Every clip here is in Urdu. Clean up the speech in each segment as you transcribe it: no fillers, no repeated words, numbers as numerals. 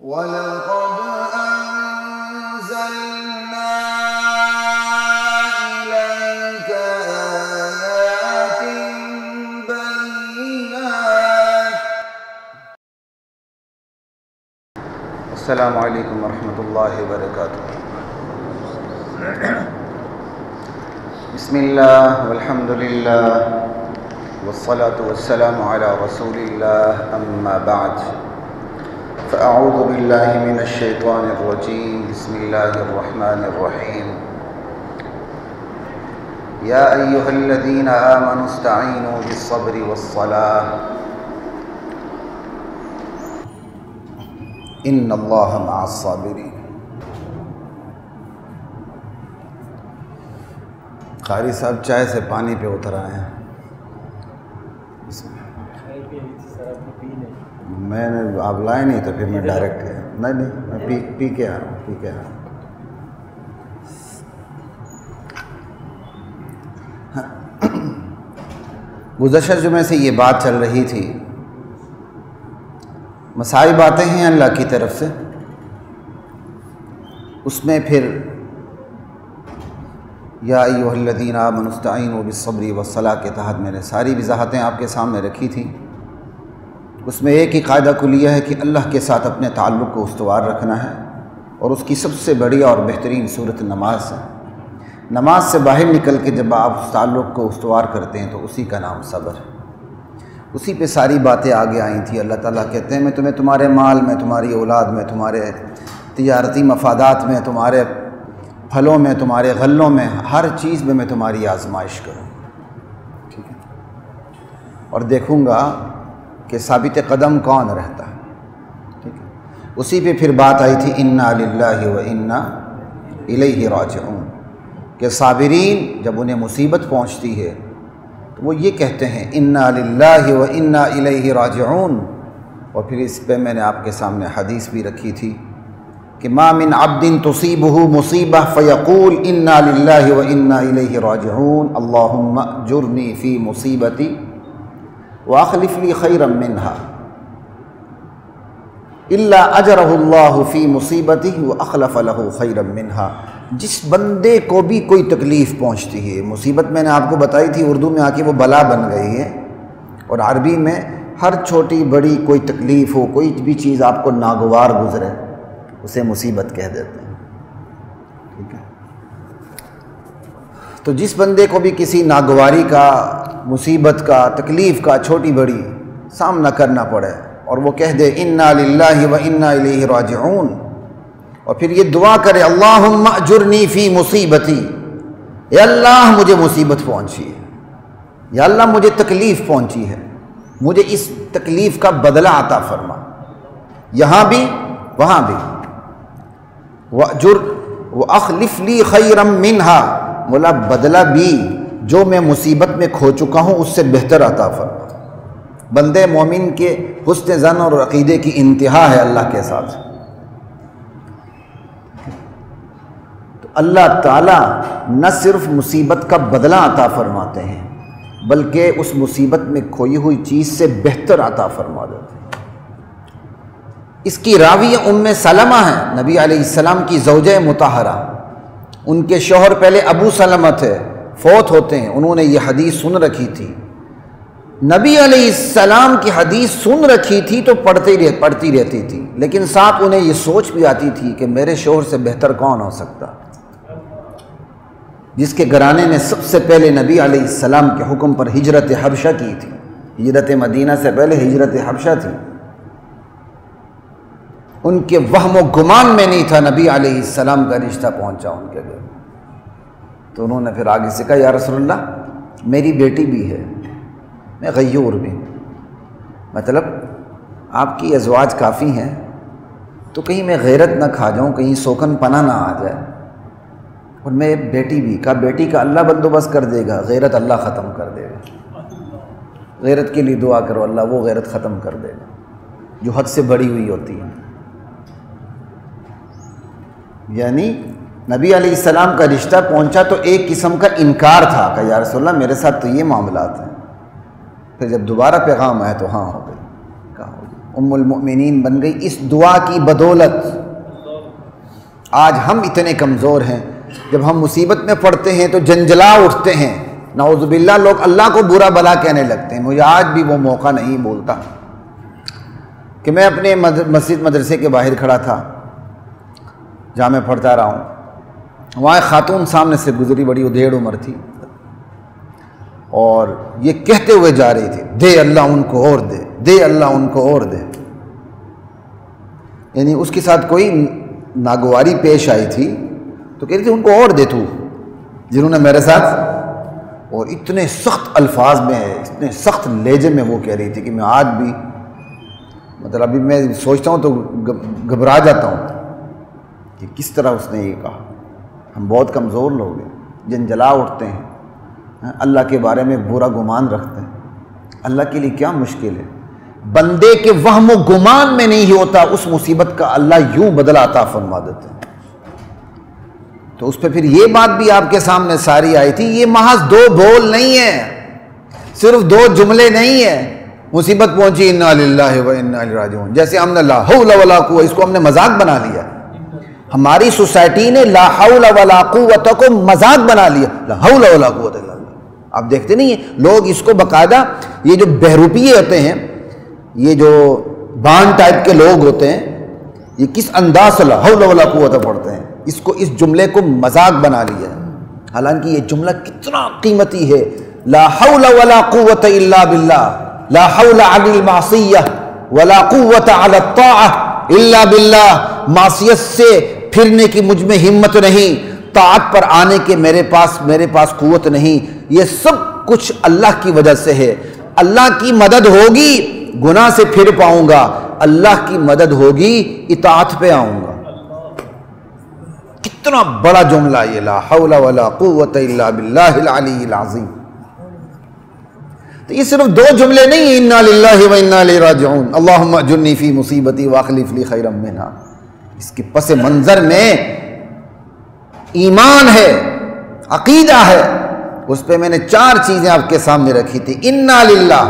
وَلَقَدْ أَنزَلْنَا إِلَيْكَ آيَاتٍ بَيِّنَاتٍ. السلام علیکم ورحمۃ اللہ وبرکاتہ. بسم اللہ والحمد للہ والصلاة والسلام علی رسول اللہ، اما بعد فاعوذ باللہ من الشیطان الرجیم. بسم اللہ الرحمن الرحیم. یا ایہا الذین آمنوا استعینوا بالصبر والصلاۃ ان اللہ مع الصابرین. قاری صاحب چائے سے پانی پہ اتر آئے ہیں. میں نے آپ لائے نہیں تو پھر میں ڈائریکٹ نہیں میں پی کے آ رہا ہوں. گزشتہ جمعے سے یہ بات چل رہی تھی. مسائی باتیں ہیں اللہ کی طرف سے، اس میں پھر یا ایھا الذین آمنوا استعینوا بالصبر والصلاۃ کے تحت میں نے ساری وضاحتیں آپ کے سامنے رکھی تھیں. اس میں ایک ہی قاعدہ کلیہ ہے کہ اللہ کے ساتھ اپنے تعلق کو استوار رکھنا ہے، اور اس کی سب سے بڑی اور بہترین صورت نماز ہے. نماز سے باہر نکل کے جب آپ اس تعلق کو استوار کرتے ہیں تو اسی کا نام صبر ہے. اسی پہ ساری باتیں آگے آئی تھیں. اللہ تعالیٰ کہتے ہیں میں تمہیں تمہارے مال میں، تمہاری اولاد میں، تمہارے تجارتی مفادات میں، تمہارے پھلوں میں، تمہارے غلوں میں، ہر چیز میں تمہاری آزمائش کروں. ٹھیک ہے، اور دیکھوں گا کہ ثابت قدم کون رہتا ہے. ٹھیک ہے، اسی پہ پھر بات آئی تھی انا للہ و انا الیہ راجعون، کہ صابرین جب انہیں مصیبت پہنچتی ہے تو وہ یہ کہتے ہیں انا للہ و انا الیہ راجعون. اور پھر اس پہ میں نے آپ کے سامنے حدیث بھی رکھی تھی کہ ما من عبد تصیبہ مصیبہ فیقول انا للہ و انا الیہ راجعون اللہم اجرنی فی مصیبتی واخلف لی خیرا منہا الا اجرہ اللہ فی مصیبتہ واخلف لہ خیرا منہا. جس بندے کو بھی کوئی تکلیف پہنچتی ہے، مصیبت میں نے آپ کو بتائی تھی اردو میں آ کے وہ بلا بن گئی ہے، اور عربی میں ہر چھوٹی بڑی کوئی تکلیف ہو، کوئی بھی چیز آپ کو ناگوار گزرے اسے مصیبت کہہ دیتے ہیں. ٹھیک ہے، تو جس بندے کو بھی کسی ناگواری کا، مصیبت کا، تکلیف کا چھوٹی بڑی سامنا کرنا پڑے اور وہ کہہ دے انا للہ و انا الیہ راجعون، اور پھر یہ دعا کرے اللہم اجرنی فی مصیبتی، یا اللہ مجھے مصیبت پہنچی ہے، یا اللہ مجھے تکلیف پہنچی ہے، مجھے اس تکلیف کا بدلہ عطا فرما، یہاں بھی وہاں بھی. وَأَجُرْ وَأَخْلِفْ لِي خَيْرًا مِّنْهَا، مولا بدلہ بھی جو میں مصیبت میں کھو چکا ہوں اس سے بہتر عطا فرما. بندے مومن کے حسن ظن اور عقیدے کی انتہا ہے اللہ کے ساتھ. تو اللہ تعالیٰ نہ صرف مصیبت کا بدلہ عطا فرماتے ہیں بلکہ اس مصیبت میں کھوئی ہوئی چیز سے بہتر عطا فرما دیتے ہیں. اس کی راوی ام سلمہ ہیں، نبی علیہ السلام کی زوجہ مطہرہ. ان کے شوہر پہلے ابو سلمہ تھے، فوت ہوتے ہیں. انہوں نے یہ حدیث سن رکھی تھی، نبی علیہ السلام کی حدیث سن رکھی تھی تو پڑھتی رہتی تھی، لیکن ساتھ انہیں یہ سوچ بھی آتی تھی کہ میرے شوہر سے بہتر کون ہو سکتا، جس کے گھرانے نے سب سے پہلے نبی علیہ السلام کے حکم پر ہجرت حبشہ کی تھی. ہجرت مدینہ سے پہلے ہجرت حبشہ تھی. ان کے وہم و گمان میں نہیں تھا نبی علیہ السلام کا رشتہ پہنچا ان کے گھر. تو انہوں نے پھر آگے سے کہا یا رسول اللہ میری بیٹی بھی ہے، میں غیور بھی، مطلب آپ کی ازواج کافی ہیں تو کہیں میں غیرت نہ کھا جاؤں، کہیں سوکن پناہ نہ آ جائے، اور میں بیٹی بھی. کہا بیٹی کا اللہ بندوبست کر دے گا، غیرت اللہ ختم کر دے گا. غیرت کے لیے دعا کرو، اللہ وہ غیرت ختم کر دے گا جو حد سے بڑی ہوئی ہوتی ہے. یعنی نبی علیہ السلام کا رشتہ پہنچا تو ایک قسم کا انکار تھا کہ یا رسول اللہ میرے ساتھ تو یہ معاملات ہیں. پھر جب دوبارہ پیغام آیا تو ہاں ہو گئی. کہا ہو گئی. ام المؤمنین بن گئی اس دعا کی بدولت۔ آج ہم اتنے کمزور ہیں، جب ہم مصیبت میں پڑتے ہیں تو جنجلا اٹھتے ہیں، نعوذ باللہ لوگ اللہ کو برا بلا کہنے لگتے ہیں۔ مجھے آج بھی وہ موقع نہیں بھولتا کہ میں اپنے مسجد مدرسے کے باہر کھڑا تھا جہاں میں پڑھتا رہا ہوں، وہاں ایک خاتون سامنے سے گزری، بڑی ادھیڑ عمر تھی، اور یہ کہتے ہوئے جا رہی تھی دے اللہ ان کو اور دے، دے اللہ ان کو اور دے، یعنی اس کے ساتھ کوئی ناگواری پیش آئی تھی تو کہہ رہی تھی ان کو اور دے تو، جنہوں نے میرے ساتھ، اور اتنے سخت الفاظ میں، اتنے سخت لہجے میں وہ کہہ رہی تھی کہ میں آج بھی مطلب ابھی میں سوچتا ہوں تو گھبرا جاتا ہوں کہ کس طرح اس نے یہ کہا۔ ہم بہت کمزور لوگ ہیں، جنجلا اٹھتے ہیں، اللہ کے بارے میں برا گمان رکھتے ہیں۔ اللہ کے لیے کیا مشکل ہے، بندے کے وہم و گمان میں نہیں ہوتا اس مصیبت کا اللہ یوں بدلہ عطا فرما دیتے ہیں۔ تو اس پہ پھر یہ بات بھی آپ کے سامنے ساری آئی تھی، یہ محض دو بول نہیں ہے، صرف دو جملے نہیں ہیں۔ مصیبت پہنچی انا للہ و انا الیہ راجعون، جیسے ہم نے لا حول ولا قوۃ، اس کو ہم نے مذاق بنا لیا۔ ہماری سوسائٹی نے لا حول ولا قوت کو مذاق بنا لیا، لا حول ولا قوت الا باللہ۔ آپ دیکھتے نہیں ہیں لوگ اس کو باقاعدہ، یہ جو بہروپیے ہوتے ہیں، یہ جو بانڈ ٹائپ کے لوگ ہوتے ہیں، یہ کس انداز سے لا حول ولا قوت پڑھتے ہیں، اس کو، اس جملے کو مذاق بنا لیا ہے، حالانکہ یہ جملہ کتنا قیمتی ہے۔ لا حول ولا قوت الا باللہ، لا حول علی المعصیہ ولا قوت علی الطاعہ الا باللہ، معصیت سے پھرنے کی مجھ میں ہمت نہیں، طاعت پر آنے کے میرے پاس قوت نہیں، یہ سب کچھ اللہ کی وجہ سے ہے۔ اللہ کی مدد ہوگی گناہ سے پھر پاؤں گا، اللہ کی مدد ہوگی اطاعت پہ آؤں گا۔ کتنا بڑا جملہ یہ، لا حول ولا قوت الا باللہ العلی العظیم۔ تو یہ صرف دو جملے نہیں، انا للہ و انا الیہ راجعون، اللہم اجرنی فی مصیبتی واخلف لی خیرا منہا، اس کے پس منظر میں ایمان ہے، عقیدہ ہے۔ اس پہ میں نے 4 چیزیں آپ کے سامنے رکھی تھی۔ انا للہ،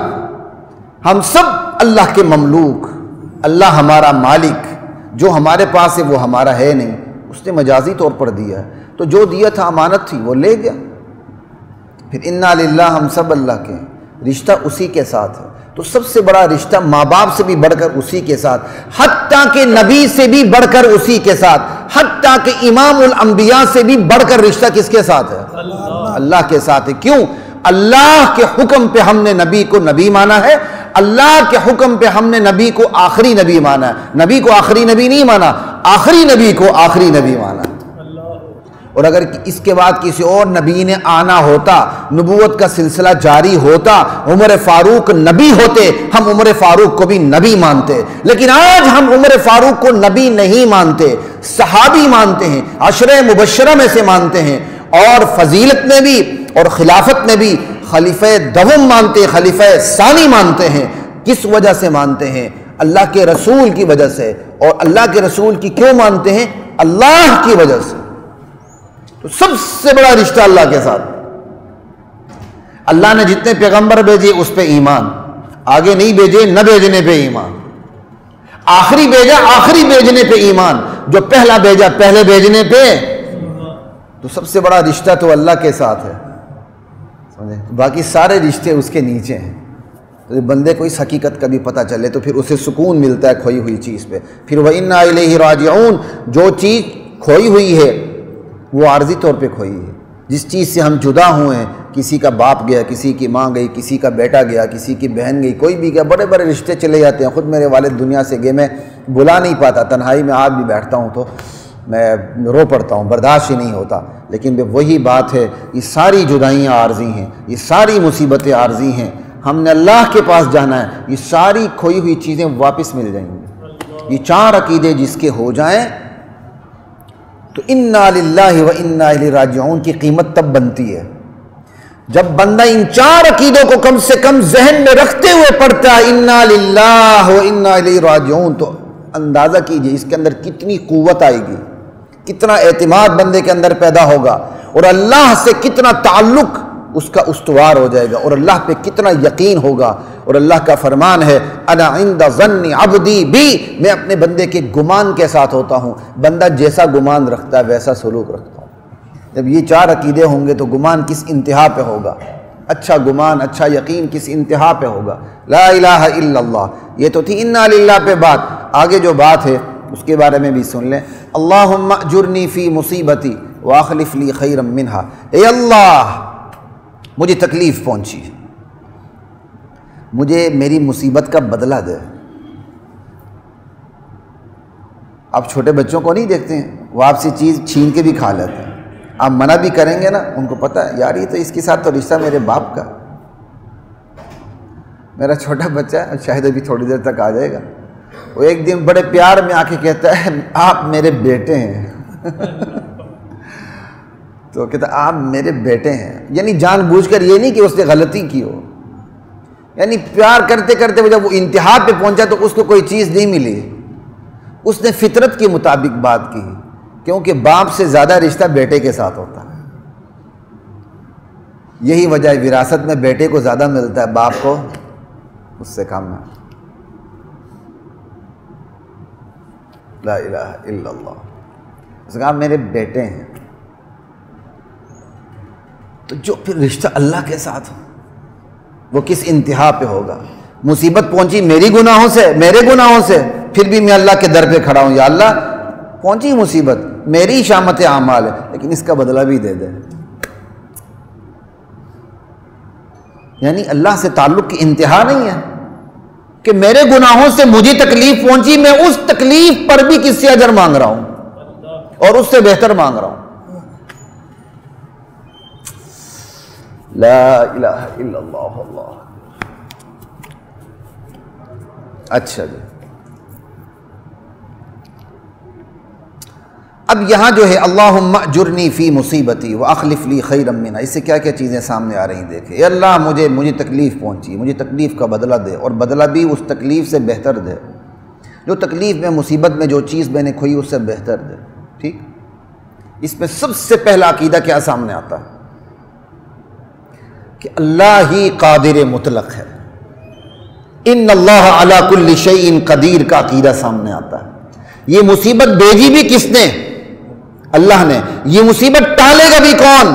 ہم سب اللہ کے مملوک، اللہ ہمارا مالک، جو ہمارے پاس ہے وہ ہمارا ہے نہیں، اس نے مجازی طور پر دیا ہے، تو جو دیا تھا امانت تھی وہ لے گیا۔ پھر انا للہ، ہم سب اللہ کے ہیں، رشتہ اسی کے ساتھ ہے، تو سب سے بڑا رشتہ ماں باپ سے بھی بڑھ کر اسی کے ساتھ، حتیٰ کہ نبی سے بھی بڑھ کر اسی کے ساتھ، حتیٰ کہ امام الانبیاء سے بھی بڑھ کر رشتہ کس کے ساتھ ہے؟ اللہ کے ساتھ ہے۔ کیوں؟ اللہ کے حکم پہ ہم نے نبی کو نبی مانا ہے، اللہ کے حکم پہ ہم نے نبی کو آخری نبی مانا ہے، نبی کو آخری نبی نہیں مانا، آخری نبی کو آخری نبی مانا ہے۔ اور اگر اس کے بعد کسی اور نبی نے آنا ہوتا، نبوت کا سلسلہ جاری ہوتا، عمر فاروق نبی ہوتے، ہم عمر فاروق کو بھی نبی مانتے، لیکن آج ہم عمر فاروق کو نبی نہیں مانتے، صحابی مانتے ہیں، عشرہ مبشرہ میں سے مانتے ہیں، اور فضیلت میں بھی اور خلافت میں بھی خلیفہ دوم مانتے، خلیفہ ثانی مانتے ہیں۔ کس وجہ سے مانتے ہیں؟ اللہ کے رسول کی وجہ سے۔ اور اللہ کے رسول کی کیوں مانتے ہیں؟ اللہ کی وجہ سے۔ تو سب سے بڑا رشتہ اللہ کے ساتھ، اللہ نے جتنے پیغمبر بھیجے اس پہ ایمان، آگے نہیں بھیجے نہ بھیجنے پہ ایمان، آخری بھیجا آخری بھیجنے پہ ایمان، جو پہلا بھیجا پہلے بھیجنے پہ۔ تو سب سے بڑا رشتہ تو اللہ کے ساتھ ہے، سمجھے؟ باقی سارے رشتے اس کے نیچے ہیں۔ تو بندے کو اس حقیقت کا بھی پتہ چلے تو پھر اسے سکون ملتا ہے کھوئی ہوئی چیز پہ۔ پھر وَإِنَّا إِلَيْهِ رَاجِعُونَ، جو چیز کھوئی ہوئی ہے وہ عارضی طور پہ کھوئی ہے۔ جس چیز سے ہم جدا ہوئے ہیں، کسی کا باپ گیا، کسی کی ماں گئی، کسی کا بیٹا گیا، کسی کی بہن گئی، کوئی بھی گیا، بڑے بڑے رشتے چلے جاتے ہیں۔ خود میرے والد دنیا سے گئے، میں بلا نہیں پاتا، تنہائی میں آج بھی بیٹھتا ہوں تو میں رو پڑتا ہوں، برداشت ہی نہیں ہوتا۔ لیکن وہی بات ہے، یہ ساری جدائیاں عارضی ہیں، یہ ساری مصیبتیں عارضی ہیں، ہم نے اللہ کے پاس جانا ہے، یہ ساری کھوئی ہوئی چیزیں واپس مل جائیں گی۔ یہ 4 عقیدے جس کے ہو جائیں تو انا للہ و انا الیہ راجعون کی قیمت تب بنتی ہے جب بندہ ان 4 عقیدوں کو کم سے کم ذہن میں رکھتے ہوئے پڑھتا ہے، انا للہ و انا الیہ راجعون، تو اندازہ کیجئے اس کے اندر کتنی قوت آئے گی، کتنا اعتماد بندے کے اندر پیدا ہوگا، اور اللہ سے کتنا تعلق اس کا استوار ہو جائے گا، اور اللہ پہ کتنا یقین ہوگا۔ اور اللہ کا فرمان ہے انا عند ظن عبدی بی، میں اپنے بندے کے گمان کے ساتھ ہوتا ہوں، بندہ جیسا گمان رکھتا ہے ویسا سلوک رکھتا ہوں۔ جب یہ چار عقیدے ہوں گے تو گمان کس انتہا پہ ہوگا، اچھا گمان، اچھا یقین کس انتہا پہ ہوگا۔ لا الہ الا اللہ، یہ تو تھی انا للہ پہ بات، آگے جو بات ہے اس کے بارے میں بھی سن لیں۔ اللہم اجرنی فی مصیبتی واخلف لی خیرا منہا، اے اللہ مجھے تکلیف پہنچی، مجھے میری مصیبت کا بدلہ دے۔ آپ چھوٹے بچوں کو نہیں دیکھتے ہیں، وہ آپ سے چیز چھین کے بھی کھا لیتے ہیں، آپ منع بھی کریں گے نا، ان کو پتہ ہے یار یہ تو اس کے ساتھ تو رشتہ میرے باپ کا۔ میرا چھوٹا بچہ ہے، شاید ابھی تھوڑی دیر تک آ جائے گا، وہ ایک دن بڑے پیار میں آ کے کہتا ہے آپ میرے بیٹے ہیں تو کہتا ہے آپ میرے بیٹے ہیں، یعنی جان بوجھ کر یہ نہیں کہ اس نے غلطی کی ہو، یعنی پیار کرتے کرتے جب وہ انتہا پہ پہنچا تو اس کو کوئی چیز نہیں ملی، اس نے فطرت کے مطابق بات کی، کیونکہ باپ سے زیادہ رشتہ بیٹے کے ساتھ ہوتا ہے۔ یہی وجہ ہے وراثت میں بیٹے کو زیادہ ملتا ہے، باپ کو اس سے کم ہے۔ لا الہ الا اللہ، اس نے کہا میرے بیٹے ہیں، تو جو پھر رشتہ اللہ کے ساتھ ہو وہ کس انتہا پہ ہوگا۔ مصیبت پہنچی میری گناہوں سے، میرے گناہوں سے، پھر بھی میں اللہ کے در پہ کھڑا ہوں، یا اللہ پہنچی مصیبت، میری شامت اعمال ہے لیکن اس کا بدلہ بھی دے دے۔ یعنی اللہ سے تعلق کی انتہا نہیں ہے کہ میرے گناہوں سے مجھے تکلیف پہنچی، میں اس تکلیف پر بھی کس سے اجر مانگ رہا ہوں اور اس سے بہتر مانگ رہا ہوں۔ لا الہ الا اللہ اللہ۔ اچھا جی، اب یہاں جو ہے اللہم اجرنی فی مصیبتی واخلف لی خیرا منہا، اس سے کیا کیا چیزیں سامنے آ رہی ہیں دیکھیں۔ اے اللہ مجھے تکلیف پہنچی، مجھے تکلیف کا بدلہ دے، اور بدلہ بھی اس تکلیف سے بہتر دے، جو تکلیف میں مصیبت میں جو چیز میں نے کھوئی اس سے بہتر دے۔ ٹھیک، اس میں سب سے پہلا عقیدہ کیا سامنے آتا ہے کہ اللہ ہی قادر مطلق ہے، ان اللہ علی کل شیء قدیر کا عقیدہ سامنے آتا ہے۔ یہ مصیبت بھیجی بھی کس نے؟ اللہ نے۔ یہ مصیبت ٹالے گا بھی کون؟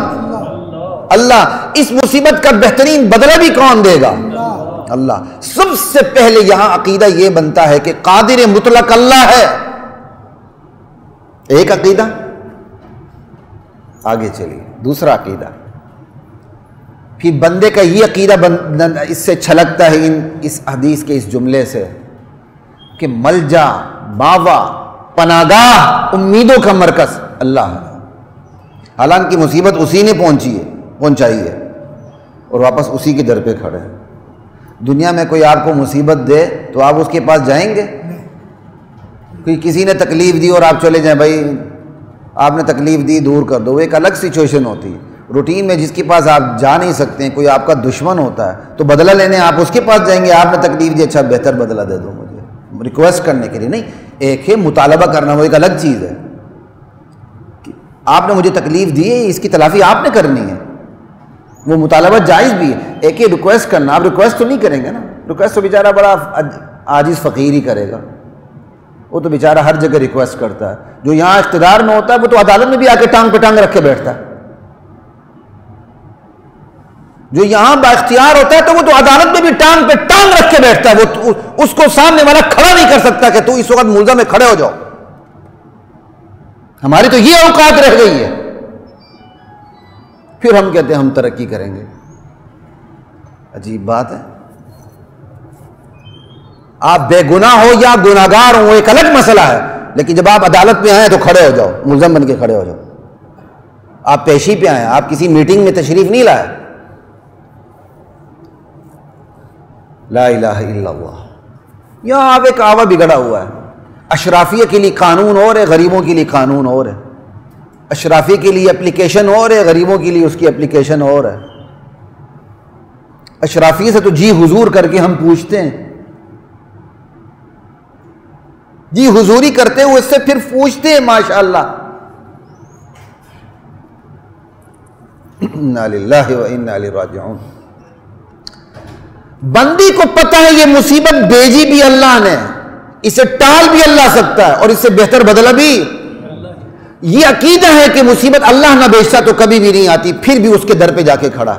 اللہ۔ اس مصیبت کا بہترین بدلہ بھی کون دے گا؟ اللہ۔ سب سے پہلے یہاں عقیدہ یہ بنتا ہے کہ قادر مطلق اللہ ہے، ایک عقیدہ۔ آگے چلیے دوسرا عقیدہ، پھر بندے کا یہ عقیدہ اس سے چھلکتا ہے اس حدیث کے اس جملے سے کہ ملجا، باوا، پناہگاہ، امیدوں کا مرکز اللہ ہے۔ حالانکہ مصیبت اسی نے پہنچائی ہے اور واپس اسی کے در پہ کھڑے ہیں۔ دنیا میں کوئی آپ کو مصیبت دے تو آپ اس کے پاس جائیں گے؟ کوئی کسی نے تکلیف دی اور آپ چلے جائیں بھائی آپ نے تکلیف دی دور کر دو، وہ ایک الگ سچویشن ہوتی ہے۔ روٹین میں جس کے پاس آپ جا نہیں سکتے ہیں، کوئی آپ کا دشمن ہوتا ہے تو بدلہ لینے آپ اس کے پاس جائیں گے، آپ نے تکلیف دی اچھا بہتر بدلہ دے دو مجھے، ریکویسٹ کرنے کے لیے نہیں۔ ایک ہے مطالبہ کرنا، وہ ایک الگ چیز ہے کہ آپ نے مجھے تکلیف دی ہے، اس کی تلافی آپ نے کرنی ہے، وہ مطالبہ جائز بھی ہے۔ ایک ہے ریکویسٹ کرنا، آپ ریکویسٹ تو نہیں کریں گے نا، ریکویسٹ تو بیچارہ بڑا عاجز فقیر ہی کرے گا، وہ تو بیچارہ ہر جگہ ریکویسٹ کرتا ہے۔ جو یہاں اقتدار میں ہوتا ہے وہ تو عدالت میں بھی آ کے ٹانگ پہ ٹانگ رکھ کے بیٹھتا ہے، جو یہاں با اختیار ہوتا ہے تو وہ تو عدالت میں بھی ٹانگ پہ ٹانگ رکھ کے بیٹھتا ہے، وہ اس کو سامنے والا کھڑا نہیں کر سکتا کہ تو اس وقت ملزم میں کھڑے ہو جاؤ۔ ہماری تو یہ اوقات رہ گئی ہے، پھر ہم کہتے ہیں ہم ترقی کریں گے۔ عجیب بات ہے، آپ بے گناہ ہو یا گناہگار ہو وہ ایک الگ مسئلہ ہے، لیکن جب آپ عدالت میں آئیں تو کھڑے ہو جاؤ، ملزم بن کے کھڑے ہو جاؤ۔ آپ پیشی پہ آئیں، آپ کسی میٹنگ میں تشریف نہیں لائے۔ لا الہ الا اللہ۔ یہاں آپ ایک آوا بگڑا ہوا ہے، اشرافیہ کے لیے قانون اور ہے، غریبوں کے لیے قانون اور ہے، اشرافی کے لیے اپلیکیشن اور ہے، غریبوں کے لیے اس کی اپلیکیشن اور ہے۔ اشرافی سے تو جی حضور کر کے ہم پوچھتے ہیں، جی حضوری کرتے ہوئے اس سے پھر پوچھتے ہیں ماشاءاللہ۔ انا للہ و انا الیہ راجعون۔ بندی کو پتہ ہے یہ مصیبت بھیجی بھی اللہ نے، اسے ٹال بھی اللہ سکتا ہے اور اس سے بہتر بدلہ بھی۔ یہ عقیدہ ہے کہ مصیبت اللہ نہ بھیجتا تو کبھی بھی نہیں آتی، پھر بھی اس کے در پہ جا کے کھڑا۔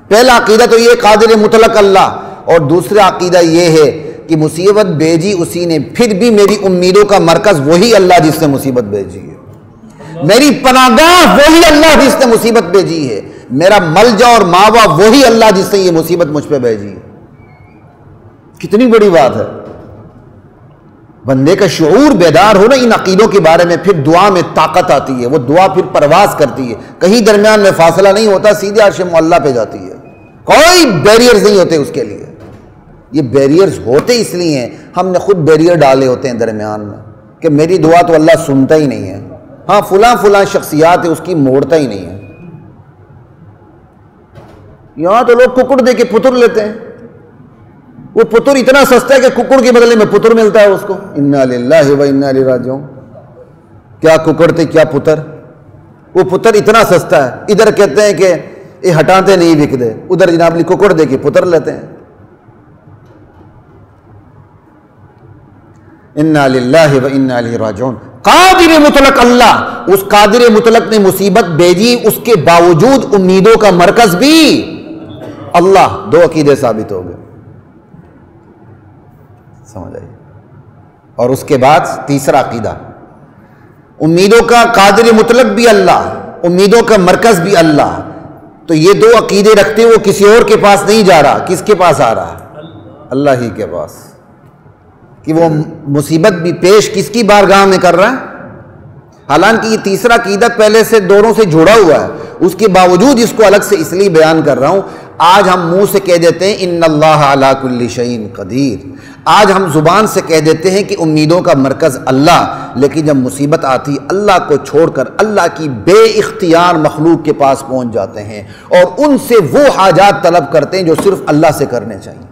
پہلا عقیدہ تو یہ قادر مطلق اللہ، اور دوسرا عقیدہ یہ ہے کہ مصیبت بھیجی اسی نے، پھر بھی میری امیدوں کا مرکز وہی اللہ جس نے مصیبت بھیجی ہے، میری پناہ گاہ وہی اللہ جس نے مصیبت بھیجی ہے، میرا ملجا اور ماوا وہی اللہ جس نے یہ مصیبت مجھ پہ بھیجی ہے۔ کتنی بڑی بات ہے۔ بندے کا شعور بیدار ہو نا ان عقیدوں کے بارے میں، پھر دعا میں طاقت آتی ہے، وہ دعا پھر پرواز کرتی ہے، کہیں درمیان میں فاصلہ نہیں ہوتا، سیدھے عرش معلیٰ پہ جاتی ہے، کوئی بیریئرز نہیں ہوتے اس کے لیے۔ یہ بیریئرز ہوتے اس لیے ہیں، ہم نے خود بیریئر ڈالے ہوتے ہیں درمیان میں کہ میری دعا تو اللہ سنتا ہی نہیں ہے، ہاں فلاں شخصیات ہے اس کی موڑتا ہی نہیں ہے۔ یہاں تو لوگ ککڑ دے کے پتر لیتے ہیں، وہ پتر اتنا سستا ہے کہ ککڑ کے بدلے میں پتر ملتا ہے اس کو۔ انا للہ و انا الیہ راجعون۔ کیا ککڑ تھے کیا پتر، وہ پتر اتنا سستا ہے، ادھر کہتے ہیں کہ یہ ہٹاتے نہیں بکتے، ادھر جناب لی ککڑ دے کے پتر لیتے ہیں۔ انا للہ و انا الیہ راجعون۔ قادر مطلق اللہ، اس قادر مطلق نے مصیبت بھیجی، اس کے باوجود امیدوں کا مرکز بھی اللہ۔ دو عقیدے ثابت ہو گئے، سمجھ آئی۔ اور اس کے بعد تیسرا عقیدہ، امیدوں کا قادر مطلق بھی اللہ، امیدوں کا مرکز بھی اللہ۔ تو یہ دو عقیدے رکھتے وہ کسی اور کے پاس نہیں جا رہا، کس کے پاس آ رہا؟ اللہ ہی کے پاس، کہ وہ مصیبت بھی پیش کس کی بارگاہ میں کر رہا ہے۔ حالانکہ یہ تیسرا عقیدہ پہلے سے دونوں سے جڑا ہوا ہے، اس کے باوجود اس کو الگ سے اس لیے بیان کر رہا ہوں۔ آج ہم منہ سے کہہ دیتے ہیں ان اللہ علی کل شیء قدیر، آج ہم زبان سے کہہ دیتے ہیں کہ امیدوں کا مرکز اللہ، لیکن جب مصیبت آتی اللہ کو چھوڑ کر اللہ کی بے اختیار مخلوق کے پاس پہنچ جاتے ہیں اور ان سے وہ حاجات طلب کرتے ہیں جو صرف اللہ سے کرنے چاہیے۔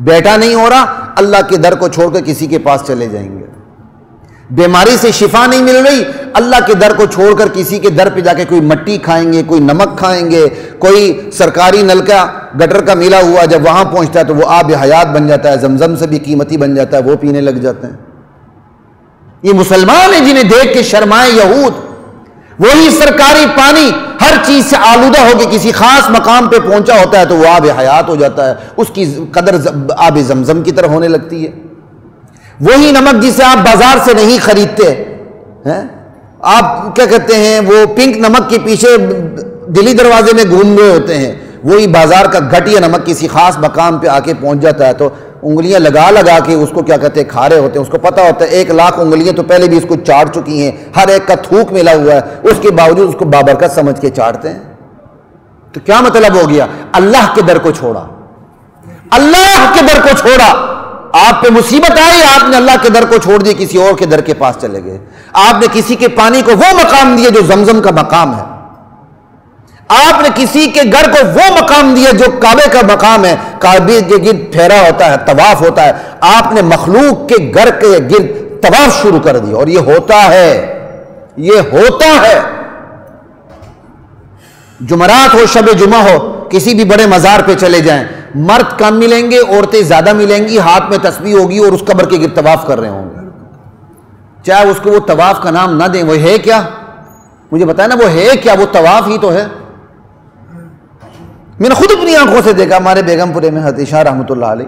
بیٹا نہیں ہو رہا، اللہ کے در کو چھوڑ کر کسی کے پاس چلے جائیں گے۔ بیماری سے شفا نہیں مل رہی، اللہ کے در کو چھوڑ کر کسی کے در پہ جا کے کوئی مٹی کھائیں گے، کوئی نمک کھائیں گے، کوئی سرکاری نل کا گٹر کا ملا ہوا جب وہاں پہنچتا ہے تو وہ آب حیات بن جاتا ہے، زمزم سے بھی قیمتی بن جاتا ہے، وہ پینے لگ جاتے ہیں۔ یہ مسلمان ہیں جنہیں دیکھ کے شرمائے یہود، وہی سرکاری پانی ہر چیز سے آلودہ ہو کے کسی خاص مقام پہ پہنچا ہوتا ہے تو وہ آب حیات ہو جاتا ہے، اس کی قدر آب زمزم کی طرح ہونے لگتی ہے۔ وہی نمک جسے آپ بازار سے نہیں خریدتے ہیں، آپ کیا کہتے ہیں وہ پنک نمک کے پیچھے دلی دروازے میں گھوم رہے ہوتے ہیں، وہی بازار کا گھٹیا نمک کسی خاص مقام پہ آ کے پہنچ جاتا ہے تو انگلیاں لگا لگا کے اس کو کیا کہتے ہیں کھا رہے ہوتے ہیں۔ اس کو پتہ ہوتا ہے 1,00,000 انگلیاں تو پہلے بھی اس کو چاٹ چکی ہیں، ہر ایک کا تھوک ملا ہوا ہے، اس کے باوجود اس کو بابرکت سمجھ کے چاٹتے ہیں۔ تو کیا مطلب ہو گیا؟ اللہ کے در کو چھوڑا، اللہ کے در کو چھوڑا۔ آپ پہ مصیبت آئی، آپ نے اللہ کے در کو چھوڑ دی، کسی اور کے در کے پاس چلے گئے۔ آپ نے کسی کے پانی کو وہ مقام دیا جو زمزم کا مقام ہے، آپ نے کسی کے گھر کو وہ مقام دیا جو کعبے کا مقام ہے، کعبے کے گرد پھیرا ہوتا ہے، طواف ہوتا ہے، آپ نے مخلوق کے گھر کے گرد طواف شروع کر دیا۔ اور یہ ہوتا ہے، یہ ہوتا ہے۔ جمعرات ہو، شب جمعہ ہو، کسی بھی بڑے مزار پہ چلے جائیں، مرد کم ملیں گے، عورتیں زیادہ ملیں گی، ہاتھ میں تسبیح ہوگی اور اس قبر کے گرد طواف کر رہے ہوں گے۔ چاہے اس کو وہ طواف کا نام نہ دیں، وہ ہے کیا؟ مجھے بتائیں نا، وہ ہے کیا؟ وہ طواف ہی تو ہے۔ میں نے خود اپنی آنکھوں سے دیکھا، ہمارے بیگم پورے میں حضرت شاہ رحمۃ اللہ علیہ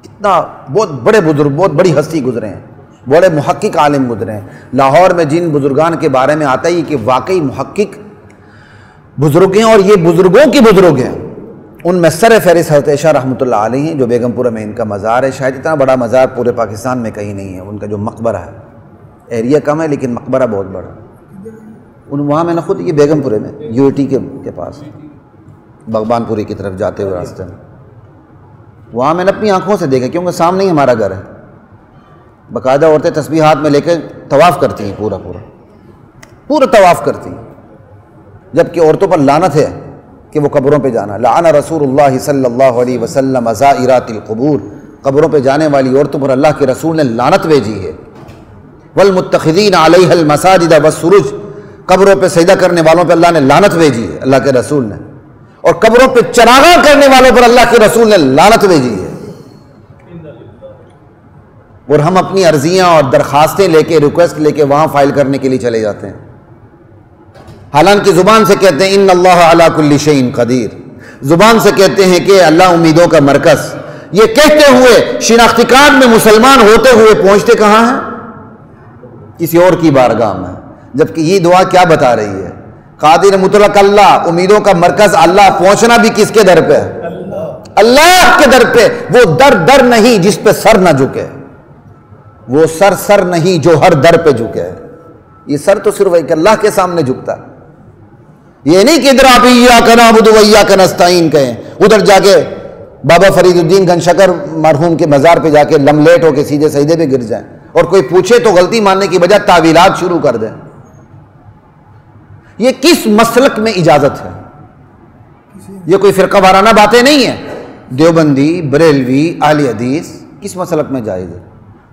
کتنا بہت بڑے بزرگ، بہت بڑی ہستی گزرے ہیں، بڑے محقق عالم گزرے ہیں۔ لاہور میں جن بزرگان کے بارے میں آتا ہے کہ واقعی محقق بزرگ ہیں اور یہ بزرگوں کے بزرگ ہیں، ان میں سر فہرست حضرت شاہ رحمۃ اللہ علیہ ہیں، جو بیگم پورہ میں ان کا مزار ہے۔ شاید اتنا بڑا مزار پورے پاکستان میں کہیں نہیں ہے۔ ان کا جو مقبرہ ہے، ایریا کم ہے لیکن مقبرہ بہت بڑا ہے۔ وہاں میں نے خود، یہ بیگم پورے میں UAT کے پاس بغبان پوری کی طرف جاتے ہوئے راستے میں، وہاں میں نے اپنی آنکھوں سے دیکھا، کیونکہ سامنے ہی ہمارا گھر ہے۔ باقاعدہ عورتیں تسبیح ہاتھ میں لے کے طواف کرتی ہیں، پورا طواف کرتی ہیں، جبکہ عورتوں پر لعنت ہے کہ وہ قبروں پہ جانا۔ لعن رسول اللہ صلی اللہ علیہ وسلم زائرات القبور، قبروں پہ جانے والی عورتوں پر اللہ کے رسول نے لعنت بھیجی ہے۔ والمتخذین علیہ المساجد والسرج، قبروں پہ سجدہ کرنے والوں پہ اللہ نے لعنت بھیجی ہے، اللہ کے رسول نے، اور قبروں پہ چراغاں کرنے والوں پر اللہ کے رسول نے لعنت بھیجی ہے، اور ہم اپنی عرضیاں اور درخواستیں لے کے، ریکویسٹ لے کے وہاں فائل کرنے کے لیے چلے جاتے ہیں، حالانکہ زبان سے کہتے ہیں ان اللہ علی کل شیء قدیر، زبان سے کہتے ہیں کہ اللہ امیدوں کا مرکز، یہ کہتے ہوئے شناختی کارڈ میں مسلمان ہوتے ہوئے پہنچتے کہاں ہیں؟ کسی اور کی بارگاہ میں، جبکہ یہ دعا کیا بتا رہی ہے؟ قادر مطلق اللہ، امیدوں کا مرکز اللہ، پہنچنا بھی کس کے در پہ ہے؟ اللہ کے در پہ، وہ در نہیں جس پہ سر نہ جھکے، وہ سر نہیں جو ہر در پہ جھکے، یہ سر تو صرف ایک اللہ کے سامنے جھکتا ہے، یہ نہیں کہ ادھر آپ ایاک نعبد و ایاک نستعین کہیں، ادھر جا کے بابا فرید الدین گن شکر مرحوم کے مزار پہ جا کے لملیٹ ہو کے سیدھے سجدے پہ گر جائیں، اور کوئی پوچھے تو غلطی ماننے کی بجائے تعویلات شروع کر دیں۔ یہ کس مسلک میں اجازت ہے؟ یہ کوئی فرقہ وارانہ باتیں نہیں ہیں، دیوبندی، بریلوی، اہل حدیث، کس مسلک میں جائز ہے؟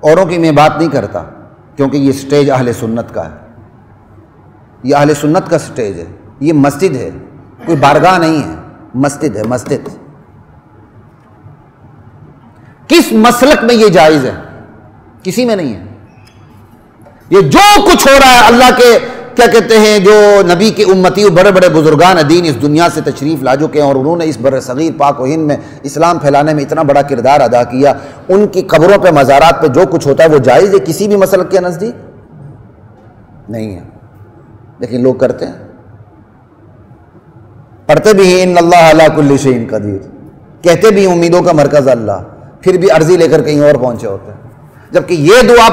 اوروں کی میں بات نہیں کرتا، کیونکہ یہ سٹیج اہل سنت کا ہے، یہ اہل سنت کا سٹیج ہے، یہ مسجد ہے، کوئی بارگاہ نہیں ہے، مسجد ہے، مسجد۔ کس مسلک میں یہ جائز ہے؟ کسی میں نہیں ہے۔ یہ جو کچھ ہو رہا ہے، اللہ کے کیا کہتے ہیں، جو نبی کے امتی بڑے بڑے بزرگان دین اس دنیا سے تشریف لا چکے ہیں، اور انہوں نے اس بر صغیر پاک و ہند میں اسلام پھیلانے میں اتنا بڑا کردار ادا کیا، ان کی قبروں پہ، مزارات پہ جو کچھ ہوتا ہے وہ جائز ہے کسی بھی مسلک کے نزدیک؟ نہیں ہے، لیکن لوگ کرتے ہیں، پڑھتے بھی ہیں ان اللہ علی کل شیء قدیر، کہتے بھی امیدوں کا مرکز اللہ، پھر بھی عرضی لے کر کہیں اور پہنچے ہوتے ہیں، جبکہ یہ دعا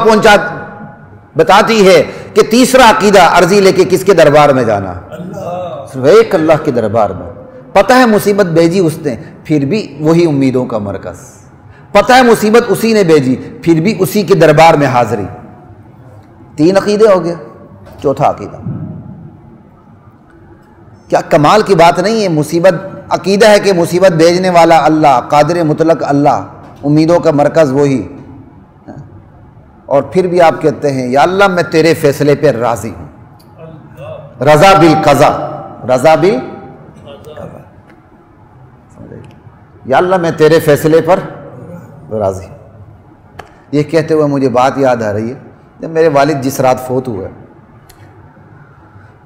بتاتی ہے کہ تیسرا عقیدہ عرضی لے کے کس کے دربار میں جانا؟ صرف ایک اللہ کے دربار میں۔ پتہ ہے مصیبت بھیجی اس نے، پھر بھی وہی امیدوں کا مرکز، پتہ ہے مصیبت اسی نے بھیجی، پھر بھی اسی کے دربار میں حاضری۔ تین عقیدے ہو گئے، چوتھا عقیدہ کیا کمال کی بات نہیں ہے؟ مصیبت، عقیدہ ہے کہ مصیبت بھیجنے والا اللہ، قادر مطلق اللہ، امیدوں کا مرکز وہی، اور پھر بھی آپ کہتے ہیں یا اللہ میں تیرے فیصلے پہ راضی ہوں، رضا بالقضاء، رضا بالقضاء، یا اللہ میں تیرے فیصلے پر راضی ہوں۔ یہ کہتے ہوئے مجھے بات یاد آ رہی ہے، جب میرے والد جس رات فوت ہوئے،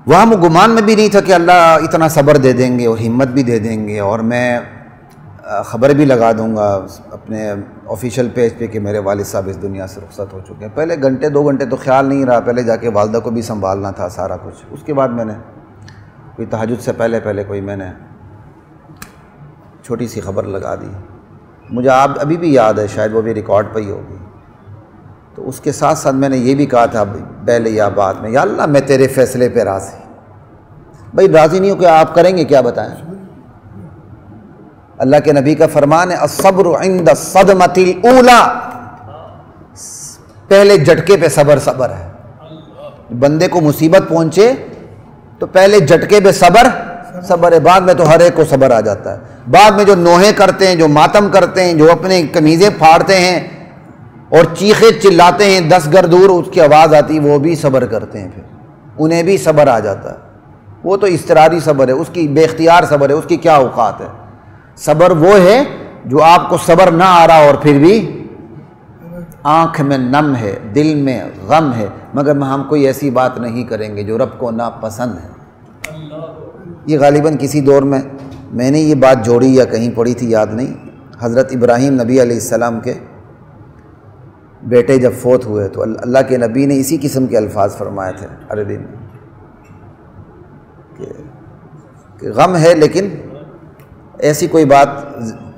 وہاں وہ گمان میں بھی نہیں تھا کہ اللہ اتنا صبر دے دیں گے اور ہمت بھی دے دیں گے، اور میں خبر بھی لگا دوں گا اپنے آفیشیل پیج پہ کہ میرے والد صاحب اس دنیا سے رخصت ہو چکے ہیں۔ پہلے گھنٹے 2 گھنٹے تو خیال نہیں رہا، پہلے جا کے والدہ کو بھی سنبھالنا تھا سارا کچھ، اس کے بعد میں نے کوئی تہجد سے پہلے کوئی میں نے چھوٹی سی خبر لگا دی، مجھے ابھی بھی یاد ہے، شاید وہ بھی ریکارڈ پہ ہی ہوگی، تو اس کے ساتھ ساتھ میں نے یہ بھی کہا تھا پہلے یا بعد میں، یا اللہ میں تیرے فیصلے پہ راضی۔ بھائی راضی نہیں ہو کہ آپ کریں گے کیا بتائیں؟ اللہ کے نبی کا فرمان ہے الصبر عند الصدمۃ الاولی، پہلے جھٹکے پہ صبر ہے۔ بندے کو مصیبت پہنچے تو پہلے جھٹکے پہ صبر ہے، بعد میں تو ہر ایک کو صبر آ جاتا ہے۔ بعد میں جو نوحے کرتے ہیں، جو ماتم کرتے ہیں، جو اپنے قمیضیں پھاڑتے ہیں اور چیخے چلاتے ہیں 10 گھر دور اس کی آواز آتی، وہ بھی صبر کرتے ہیں، پھر انہیں بھی صبر آ جاتا ہے۔ وہ تو اضطراری صبر ہے، اس کی بے اختیار صبر ہے، اس کی کیا اوقات ہے۔ صبر وہ ہے جو آپ کو صبر نہ آ رہا اور پھر بھی آنکھ میں نم ہے، دل میں غم ہے، مگر ہم کوئی ایسی بات نہیں کریں گے جو رب کو ناپسند ہے۔ یہ غالباً کسی دور میں نے یہ بات جوڑی یا کہیں پڑھی تھی، یاد نہیں۔ حضرت ابراہیم نبی علیہ السلام کے بیٹے جب فوت ہوئے تو اللہ کے نبی نے اسی قسم کے الفاظ فرمائے تھے عربی میں کہ غم ہے لیکن ایسی کوئی بات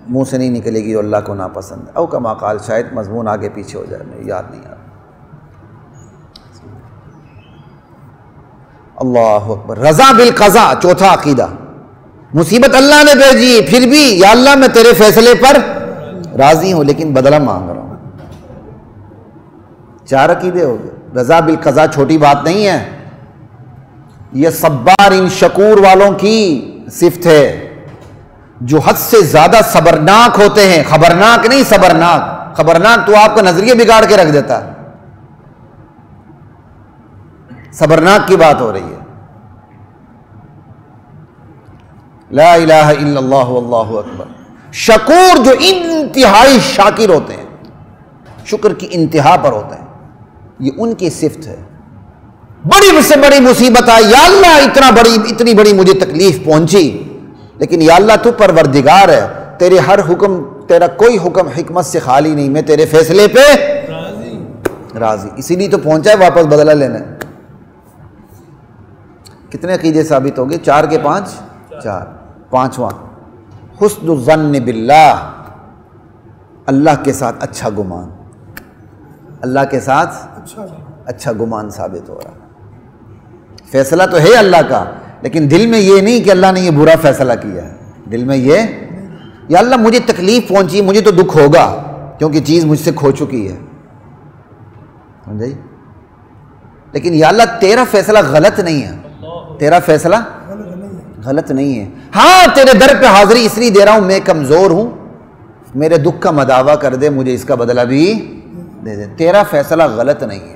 منہ سے نہیں نکلے گی جو اللہ کو ناپسند ہے، او کما قال، شاید مضمون آگے پیچھے ہو جائے، مجھے یاد نہیں آ رہا۔ اللہ اکبر، رضا بالقضاء، چوتھا عقیدہ، مصیبت اللہ نے بھیجی پھر بھی یا اللہ میں تیرے فیصلے پر راضی ہوں لیکن بدلہ مانگ رہا ہوں۔ 4 عقیدے ہو گئے۔ رضا بالقضاء چھوٹی بات نہیں ہے، یہ صبار ان شکور والوں کی صفت ہے جو حد سے زیادہ صبرناک ہوتے ہیں، خبرناک نہیں، صبرناک۔ خبرناک تو آپ کا نظریہ بگاڑ کے رکھ دیتا ہے، صبرناک کی بات ہو رہی ہے۔ لا الہ الا اللہ واللہ اکبر۔ شکور جو انتہائی شاکر ہوتے ہیں، شکر کی انتہا پر ہوتے ہیں، یہ ان کی صفت ہے۔ بڑی سے بڑی مصیبت آئی، یا اللہ اتنی بڑی مجھے تکلیف پہنچی، لیکن یا اللہ تو پروردگار ہے، تیرے ہر حکم، تیرا کوئی حکم حکمت سے خالی نہیں، میں تیرے فیصلے پہ راضی، اسی لیے تو پہنچا ہے واپس بدلہ لینا۔ کتنے عقیدے ثابت ہو گئے؟ 4 کے 5؟ 4۔ 5واں حسن الظن باللہ، اللہ کے ساتھ اچھا گمان، اللہ کے ساتھ اچھا گمان ثابت ہو رہا۔ فیصلہ تو ہے اللہ کا، لیکن دل میں یہ نہیں کہ اللہ نے یہ برا فیصلہ کیا ہے، دل میں یہ یا اللہ مجھے تکلیف پہنچی، مجھے تو دکھ ہوگا کیونکہ چیز مجھ سے کھو چکی ہے، سمجھائی؟ لیکن یا اللہ تیرا فیصلہ غلط نہیں ہے، تیرا فیصلہ غلط نہیں ہے۔ ہاں تیرے در پہ حاضری اس لیے دے رہا ہوں، میں کمزور ہوں، میرے دکھ کا مداوع کر دے، مجھے اس کا بدلہ بھی دے دے۔ تیرا فیصلہ غلط نہیں ہے،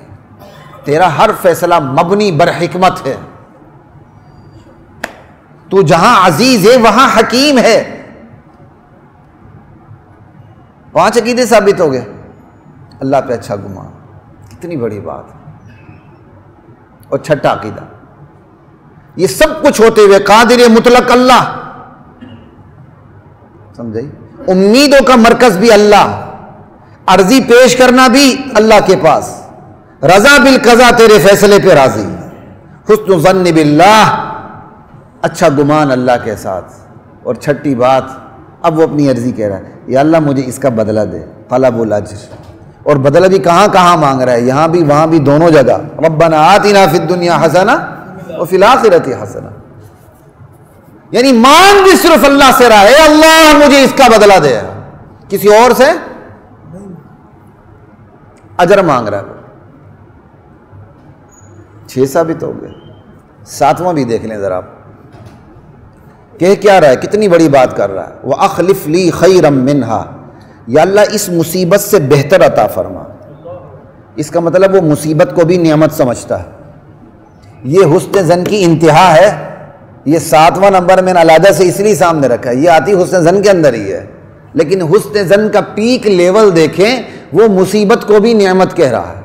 تیرا ہر فیصلہ مبنی بر حکمت ہے، تو جہاں عزیز ہے وہاں حکیم ہے۔ 5 عقیدے ثابت ہو گئے، اللہ پہ اچھا گمان، کتنی بڑی بات ہے۔ اور 6واں عقیدہ، یہ سب کچھ ہوتے ہوئے قادر مطلق اللہ، سمجھائی؟ امیدوں کا مرکز بھی اللہ، عرضی پیش کرنا بھی اللہ کے پاس، رضا بالقضا، تیرے فیصلے پہ راضی، حسن ظن باللہ، اچھا گمان اللہ کے ساتھ۔ اور 6ٹھی بات، اب وہ اپنی عرضی کہہ رہا ہے، یا اللہ مجھے اس کا بدلہ دے، طلب الاجر، اور بدلہ بھی کہاں مانگ رہا ہے، یہاں بھی وہاں بھی، دونوں جگہ، ربنا آتنا فی الدنیا حسنہ وفی الآخرۃ حسنہ، یعنی مانگ بھی صرف اللہ سے رہا ہے، اللہ مجھے اس کا بدلہ دے، کسی اور سے اجر مانگ رہا ہے۔ 6 ثابت ہو گئے۔ 7واں بھی دیکھ لیں ذرا آپ، کہہ کیا رہا ہے، کتنی بڑی بات کر رہا ہے، وَأَخْلِفْ لِي خَيْرًا مِّنْهَا، یا اللہ اس مصیبت سے بہتر عطا فرما۔ اس کا مطلب وہ مصیبت کو بھی نعمت سمجھتا ہے، یہ حسن ظن کی انتہا ہے۔ یہ 7واں نمبر میں نے علیحدہ سے اس لیے سامنے رکھا ہے، یہ آتی حسن ظن کے اندر ہی ہے، لیکن حسن ظن کا پیک لیول دیکھیں، وہ مصیبت کو بھی نعمت کہہ رہا ہے۔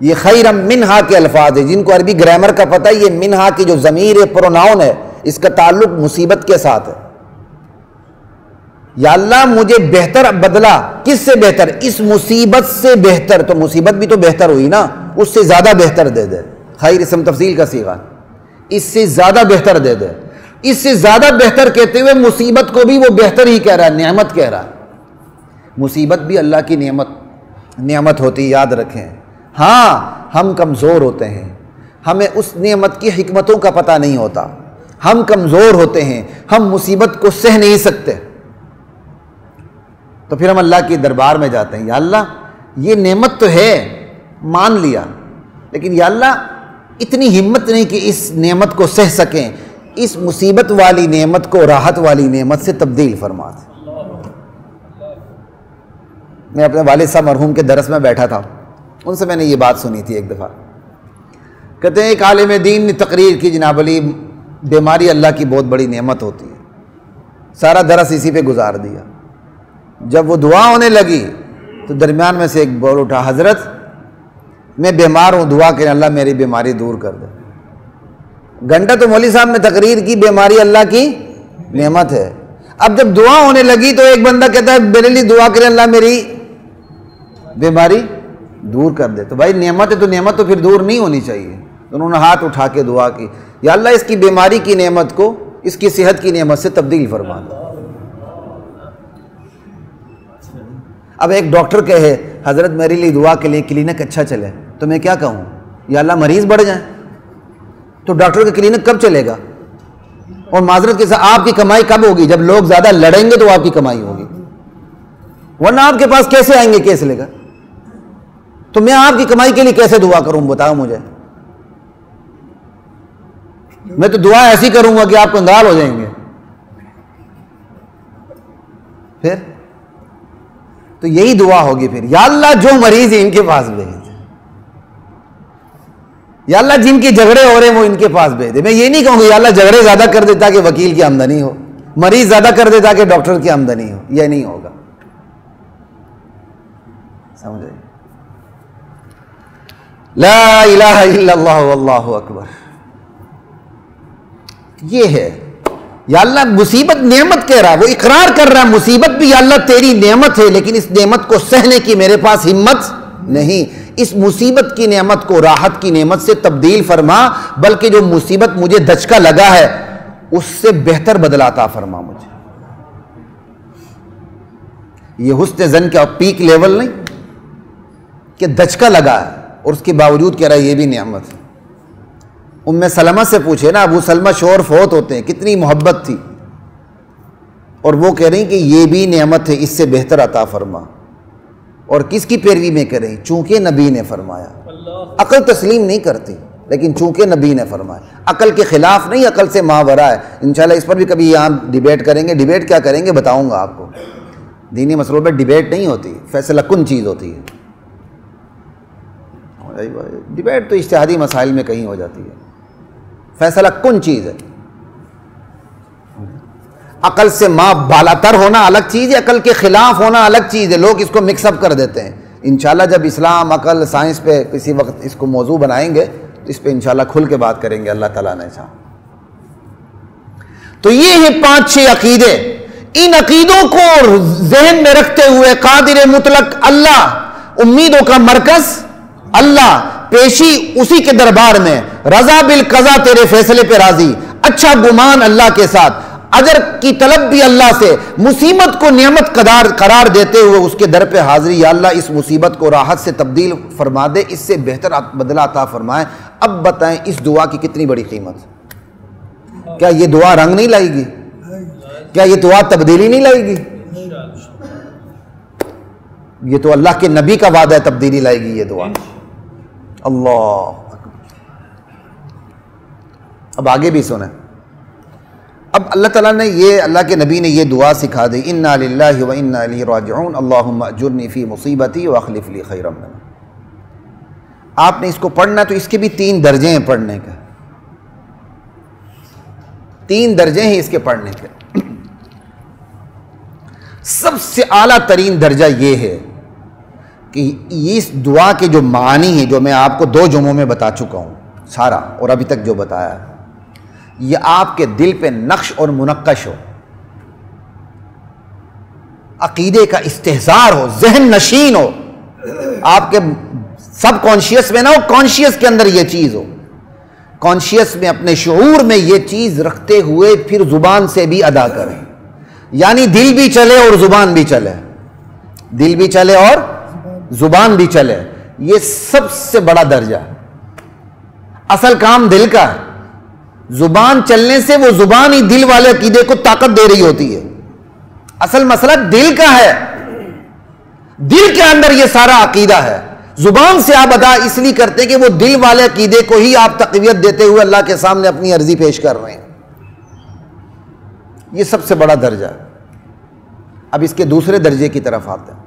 یہ خیرا منہا کے الفاظ ہیں، جن کو عربی گرامر کا پتہ ہے، یہ منہا کی جو ضمیر پروناؤن ہے، اس کا تعلق مصیبت کے ساتھ ہے۔ یا اللہ مجھے بہتر بدلہ، کس سے بہتر؟ اس مصیبت سے بہتر، تو مصیبت بھی تو بہتر ہوئی نا، اس سے زیادہ بہتر دے دے۔ خیر اسم تفصیل کا صیغہ، اس سے زیادہ بہتر دے دے۔ اس سے زیادہ بہتر کہتے ہوئے مصیبت کو بھی وہ بہتر ہی کہہ رہا ہے، نعمت کہہ رہا ہے۔ مصیبت بھی اللہ کی نعمت ہوتی، یاد رکھیں۔ ہاں ہم کمزور ہوتے ہیں، ہمیں اس نعمت کی حکمتوں کا پتہ نہیں ہوتا، ہم کمزور ہوتے ہیں، ہم مصیبت کو سہ نہیں سکتے، تو پھر ہم اللہ کے دربار میں جاتے ہیں، یا اللہ یہ نعمت تو ہے، مان لیا، لیکن یا اللہ اتنی ہمت نہیں کہ اس نعمت کو سہ سکیں، اس مصیبت والی نعمت کو راحت والی نعمت سے تبدیل فرما دیں۔ میں اپنے والد صاحب مرحوم کے درس میں بیٹھا تھا، ان سے میں نے یہ بات سنی تھی ایک دفعہ، کہتے ہیں ایک عالم دین نے تقریر کی، جناب علی بیماری اللہ کی بہت بڑی نعمت ہوتی ہے، سارا درس اسی پہ گزار دیا۔ جب وہ دعا ہونے لگی تو درمیان میں سے ایک بول اٹھا، حضرت میں بیمار ہوں، دعا کریں اللہ میری بیماری دور کر دے۔ گھنٹہ تو مولوی صاحب نے تقریر کی، بیماری اللہ کی نعمت ہے۔ اب جب دعا ہونے لگی تو ایک بندہ کہتا ہے میرے لیے دعا کریں اللہ میری بیماری دور کر دے، تو بھائی نعمت ہے تو نعمت تو پھر دور نہیں ہونی چاہیے۔ انہوں نے ہاتھ اٹھا کے دعا کی، یا اللہ اس کی بیماری کی نعمت کو اس کی صحت کی نعمت سے تبدیل فرما دے۔ اب ایک ڈاکٹر کہے حضرت میرے لیے دعا کے لیے کلینک اچھا چلے، تو میں کیا کہوں؟ یا اللہ مریض بڑھ جائیں، تو ڈاکٹر کا کلینک کب چلے گا؟ اور معذرت کے ساتھ آپ کی کمائی کب ہوگی؟ جب لوگ زیادہ لڑیں گے تو آپ کی کمائی ہوگی، ورنہ آپ کے پاس کیسے آئیں گے کیس لے گا؟ تو میں آپ کی کمائی کے لیے کیسے دعا کروں؟ بتاؤ مجھے۔ میں تو دعا ایسی کروں گا کہ آپ کنگال ہو جائیں گے۔ پھر تو یہی دعا ہوگی پھر، یا اللہ جو مریض ہیں ان کے پاس بھیج۔ یا اللہ جن کے جھگڑے ہو رہے ہیں وہ ان کے پاس بھیج دے. میں یہ نہیں کہوں گا یا اللہ جھگڑے زیادہ کر دیتا کہ وکیل کی آمدنی ہو, مریض زیادہ کر دیتا کہ ڈاکٹر کی آمدنی ہو. یہ نہیں ہوگا. سمجھے؟ لا الہ الا اللہ واللہ اکبر. یہ ہے یا اللہ مصیبت نعمت کہہ رہا ہے, وہ اقرار کر رہا ہے مصیبت بھی یا اللہ تیری نعمت ہے, لیکن اس نعمت کو سہنے کی میرے پاس ہمت نہیں. اس مصیبت کی نعمت کو راحت کی نعمت سے تبدیل فرما, بلکہ جو مصیبت مجھے دھچکا لگا ہے اس سے بہتر بدلہ عطا فرما مجھے. یہ حسن زن کا پیک لیول نہیں کہ دھچکا لگا ہے اور اس کے باوجود کہہ رہا ہے یہ بھی نعمت ہے. ام سلمہ سے پوچھے نا, ابو سلمہ شوہر فوت ہوتے ہیں, کتنی محبت تھی, اور وہ کہہ رہی کہ یہ بھی نعمت ہے, اس سے بہتر عطا فرما. اور کس کی پیروی میں کریں؟ چونکہ نبی نے فرمایا. عقل تسلیم نہیں کرتی, لیکن چونکہ نبی نے فرمایا. عقل کے خلاف نہیں, عقل سے ماورا ہے. انشاءاللہ اس پر بھی کبھی یہاں ڈیبیٹ کریں گے. ڈیبیٹ کیا کریں گے بتاؤں گا آپ کو. دینی مسئلوں پر ڈیبیٹ نہیں ہوتی, فیصلہ کن چیز ہوتی ہے. ڈیبیٹ تو اجتہادی مسائل میں کہیں ہو جاتی ہے, فیصلہ کن چیز ہے. عقل سے ماں بالاتر ہونا الگ چیز ہے, عقل کے خلاف ہونا الگ چیز ہے. لوگ اس کو مکس اپ کر دیتے ہیں. انشاءاللہ جب اسلام عقل سائنس پہ کسی وقت اس کو موضوع بنائیں گے تو اس پہ انشاءاللہ کھل کے بات کریں گے اللہ تعالیٰ نے چاہا. تو یہ ہیں 5-6 عقیدے. ان عقیدوں کو ذہن میں رکھتے ہوئے قادر مطلق اللہ, امیدوں کا مرکز اللہ, پیشی اسی کے دربار میں, رضا بالقضا تیرے فیصلے پہ راضی, اچھا گمان اللہ کے ساتھ, اجر کی طلب بھی اللہ سے, مصیبت کو نعمت قرار دیتے ہوئے اس کے در پہ حاضری. یا اللہ اس مصیبت کو راحت سے تبدیل فرما دے, اس سے بہتر بدلہ عطا فرمائے. اب بتائیں اس دعا کی کتنی بڑی قیمت. کیا یہ دعا رنگ نہیں لائے گی؟ کیا یہ دعا تبدیلی نہیں لائے گی؟ یہ تو اللہ کے نبی کا وعدہ ہے, تبدیلی لائے گی یہ دعا. اللہ. اب آگے بھی سنیں. اب اللہ تعالیٰ نے یہ, اللہ کے نبی نے یہ دعا سکھا دی, انا للہ و انا الیہ راجعون اللہم اجرنی فی مصیبتی واخلف لی خیرا منہا. آپ نے اس کو پڑھنا تو اس کے بھی 3 درجے ہیں پڑھنے کے, 3 درجے ہیں اس کے پڑھنے کے. سب سے اعلیٰ ترین درجہ یہ ہے کہ اس دعا کے جو معنی ہیں, جو میں آپ کو 2 جمعوں میں بتا چکا ہوں سارا, اور ابھی تک جو بتایا ہے, یہ آپ کے دل پہ نقش اور منقش ہو, عقیدے کا استحضار ہو, ذہن نشین ہو, آپ کے سب کانشیس میں نہ ہو, کانشیس کے اندر یہ چیز ہو. کانشیس میں اپنے شعور میں یہ چیز رکھتے ہوئے پھر زبان سے بھی ادا کریں. یعنی دل بھی چلے اور زبان بھی چلے, دل بھی چلے اور زبان بھی چلے. یہ سب سے بڑا درجہ ہے. اصل کام دل کا ہے. زبان چلنے سے وہ زبان ہی دل والے عقیدے کو طاقت دے رہی ہوتی ہے. اصل مسئلہ دل کا ہے, دل کے اندر یہ سارا عقیدہ ہے. زبان سے آپ ادا اس لیے کرتے ہیں کہ وہ دل والے عقیدے کو ہی آپ تقویت دیتے ہوئے اللہ کے سامنے اپنی عرضی پیش کر رہے ہیں. یہ سب سے بڑا درجہ ہے. اب اس کے دوسرے درجے کی طرف آتے ہیں.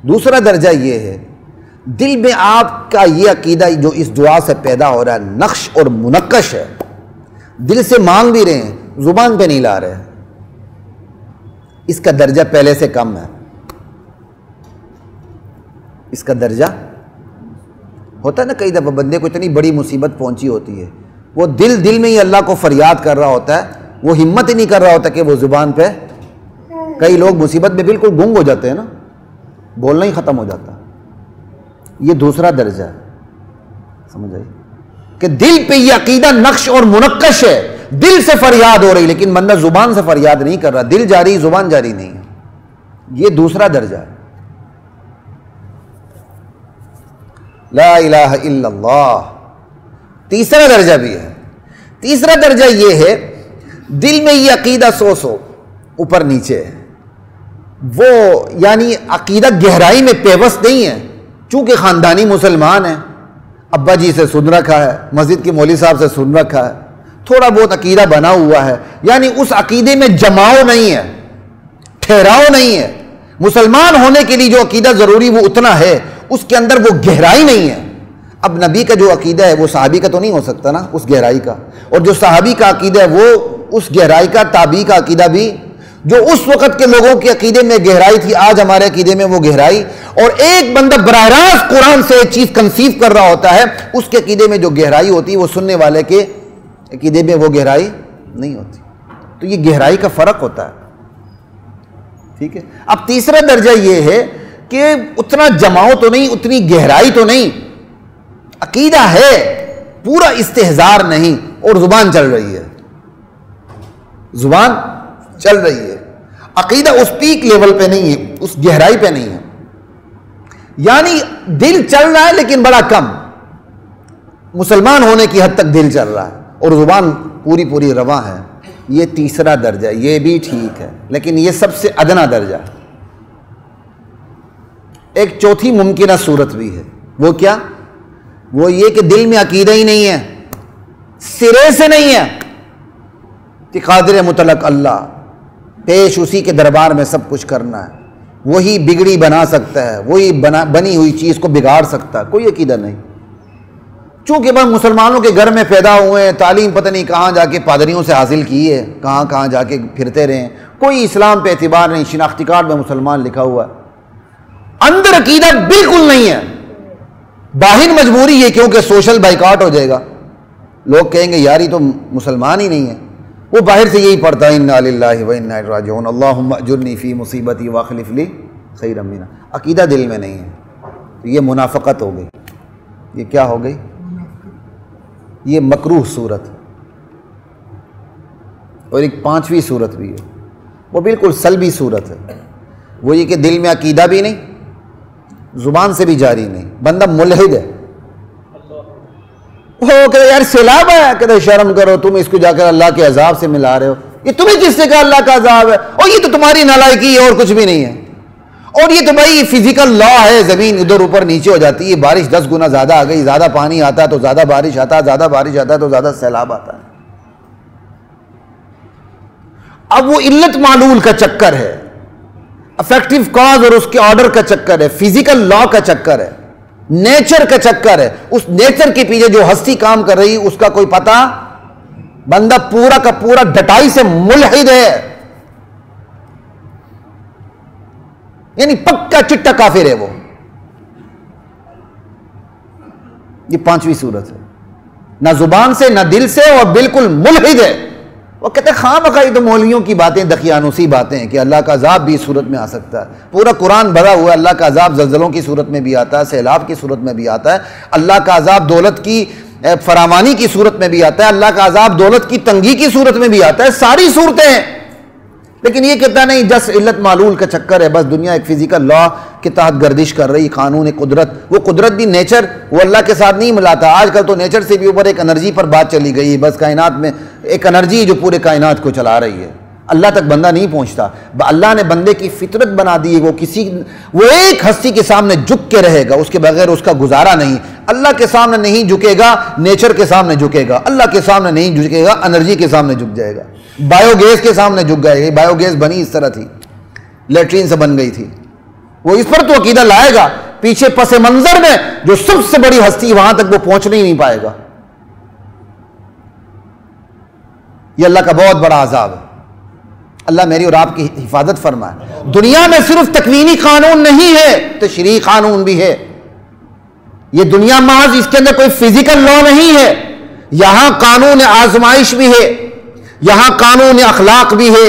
دوسرا درجہ یہ ہے, دل میں آپ کا یہ عقیدہ جو اس دعا سے پیدا ہو رہا ہے نقش اور منقش ہے, دل سے مانگ بھی رہے ہیں, زبان پہ نہیں لا رہے ہیں. اس کا درجہ پہلے سے کم ہے. اس کا درجہ ہوتا ہے نا, کئی دفعہ بندے کو اتنی بڑی مصیبت پہنچی ہوتی ہے, وہ دل میں ہی اللہ کو فریاد کر رہا ہوتا ہے, وہ ہمت ہی نہیں کر رہا ہوتا کہ وہ زبان پہ. کئی لوگ مصیبت میں بالکل گنگ ہو جاتے ہیں نا, بولنا ہی ختم ہو جاتا. یہ دوسرا درجہ ہے. سمجھ آئی کہ دل پہ یہ عقیدہ نقش اور منقش ہے, دل سے فریاد ہو رہی, لیکن بندہ زبان سے فریاد نہیں کر رہا, دل جاری زبان جاری نہیں ہے. یہ دوسرا درجہ ہے. لا الہ الا اللہ. تیسرا درجہ بھی ہے. تیسرا درجہ یہ ہے, دل میں یہ عقیدہ سو اوپر نیچے ہے, وہ یعنی عقیدہ گہرائی میں پیوست نہیں ہے. چونکہ خاندانی مسلمان ہیں, ابا جی سے سن رکھا ہے, مسجد کے مولوی صاحب سے سن رکھا ہے, تھوڑا بہت عقیدہ بنا ہوا ہے, یعنی اس عقیدے میں جماؤ نہیں ہے, ٹھہراؤ نہیں ہے. مسلمان ہونے کے لیے جو عقیدہ ضروری وہ اتنا ہے, اس کے اندر وہ گہرائی نہیں ہے. اب نبی کا جو عقیدہ ہے وہ صحابی کا تو نہیں ہو سکتا نا اس گہرائی کا، اور جو صحابی کا عقیدہ ہے وہ اس گہرائی کا، تابعی کا عقیدہ بھی جو اس وقت کے لوگوں کے عقیدے میں گہرائی تھی آج ہمارے عقیدے میں وہ گہرائی، اور ایک بندہ براہ راست قرآن سے ایک چیز کنسیو کر رہا ہوتا ہے، اس کے عقیدے میں جو گہرائی ہوتی ہے وہ سننے والے کے عقیدے میں وہ گہرائی نہیں ہوتی. تو یہ گہرائی کا فرق ہوتا ہے. ٹھیک ہے. اب تیسرا درجہ یہ ہے کہ اتنا جماؤ تو نہیں، اتنی گہرائی تو نہیں، عقیدہ ہے پورا استحضار نہیں، اور زبان چل رہی ہے، زبان چل رہی ہے. عقیدہ اس پیک لیول پہ نہیں ہے، اس گہرائی پہ نہیں ہے، یعنی دل چل رہا ہے لیکن بڑا کم، مسلمان ہونے کی حد تک دل چل رہا ہے اور زبان پوری پوری رواں ہے. یہ تیسرا درجہ، یہ بھی ٹھیک ہے، لیکن یہ سب سے ادنا درجہ ہے. ایک چوتھی ممکنہ صورت بھی ہے، وہ کیا؟ وہ یہ کہ دل میں عقیدہ ہی نہیں ہے، سرے سے نہیں ہے کہ قادر مطلق اللہ، پیش اسی کے دربار میں سب کچھ کرنا ہے، وہی بگڑی بنا سکتا ہے، وہی بنی ہوئی چیز کو بگاڑ سکتا ہے، کوئی عقیدہ نہیں. چونکہ بس مسلمانوں کے گھر میں پیدا ہوئے ہیں، تعلیم پتہ نہیں کہاں جا کے پادریوں سے حاصل کی ہے، کہاں کہاں جا کے پھرتے رہے ہیں، کوئی اسلام پہ اعتبار نہیں، شناختی کارڈ میں مسلمان لکھا ہوا ہے، اندر عقیدہ بالکل نہیں ہے. باہر مجبوری ہے کیونکہ سوشل بائیکاٹ ہو جائے گا، لوگ کہیں گے یار یہ تو مسلمان ہی نہیں ہے، وہ باہر سے یہی پڑھتا ہے انا للہ و انا الیہ راجعون اللہم اجرنی فی مصیبتی واخلف لی خیرا منہا. عقیدہ دل میں نہیں ہے. تو یہ منافقت ہو گئی. یہ کیا ہو گئی؟ یہ مکروہ صورت. اور ایک پانچویں صورت بھی ہے، وہ بالکل سلبی صورت ہے. وہ یہ کہ دل میں عقیدہ بھی نہیں، زبان سے بھی جاری نہیں، بندہ ملحد ہے. وہ کہتے یار سیلاب ہے، کہتے شرم کرو، تم اس کو جا کر اللہ کے عذاب سے ملا رہے ہو. یہ تمہیں کس سے کہا اللہ کا عذاب ہے؟ اور یہ تو تمہاری نالائکی ہے اور کچھ بھی نہیں ہے. اور یہ تو بھائی فزیکل لا ہے، زمین ادھر اوپر نیچے ہو جاتی ہے، بارش 10 گنا زیادہ آ گئی، زیادہ پانی آتا ہے تو زیادہ بارش آتا ہے، زیادہ بارش آتا ہے تو زیادہ سیلاب آتا ہے. اب وہ علت معلول کا چکر ہے، افیکٹو کاز اور اس کے آرڈر کا چکر ہے، فزیکل لا کا چکر ہے، نیچر کا چکر ہے. اس نیچر کے پیچھے جو ہستی کام کر رہی اس کا کوئی پتہ، بندہ پورا کا پورا ڈٹائی سے ملحد ہے، یعنی پکا چٹا کافر ہے وہ. یہ پانچویں صورت ہے، نہ زبان سے نہ دل سے، اور بالکل ملحد ہے. وہ کہتے ہیں خواہ مخواہ یہ تو مولویوں کی باتیں، دقیانوسی باتیں ہیں کہ اللہ کا عذاب بھی اس صورت میں آ سکتا ہے. پورا قرآن بھرا ہوا ہے اللہ کا عذاب زلزلوں کی صورت میں بھی آتا ہے، سیلاب کی صورت میں بھی آتا ہے، اللہ کا عذاب دولت کی فراوانی کی صورت میں بھی آتا ہے، اللہ کا عذاب دولت کی تنگی کی صورت میں بھی آتا ہے، ساری صورتیں ہیں. لیکن یہ کہتا نہیں جس علت معلول کا چکر ہے، بس دنیا ایک فزیکل لا کے تحت گردش کر رہی، قانون قدرت. وہ قدرت بھی نیچر وہ اللہ کے ساتھ نہیں ملاتا. آج کل تو نیچر سے بھی اوپر ایک انرجی پر بات چلی گئی، بس کائنات میں ایک انرجی جو پورے کائنات کو چلا رہی ہے، اللہ تک بندہ نہیں پہنچتا. اللہ نے بندے کی فطرت بنا دی ہے، وہ ایک ہستی کے سامنے جھک کے رہے گا، اس کے بغیر اس کا گزارا نہیں. اللہ کے سامنے نہیں جھکے گا، نیچر کے سامنے جھکے گا. اللہ کے سامنے نہیں جھکے گا، انرجی کے سامنے جھک جائے گا. بایو گیس کے سامنے جھک گئے. بایو گیس بنی اس طرح تھی، لیٹرین سے بن گئی تھی. وہ اس پر تو عقیدہ لائے گا، پیچھے پس منظر میں جو سب سے بڑی ہستی وہاں تک وہ پہنچنے ہی نہیں پائے گا. یہ اللہ کا بہت بڑا عذاب ہے. اللہ میری اور آپ کی حفاظت فرمائے. دنیا میں صرف تکوینی قانون نہیں ہے، تشریعی قانون بھی ہے. یہ دنیا محض اس کے اندر کوئی فزیکل لا نہیں ہے. یہاں قانون آزمائش بھی ہے، یہاں قانون اخلاق بھی ہے،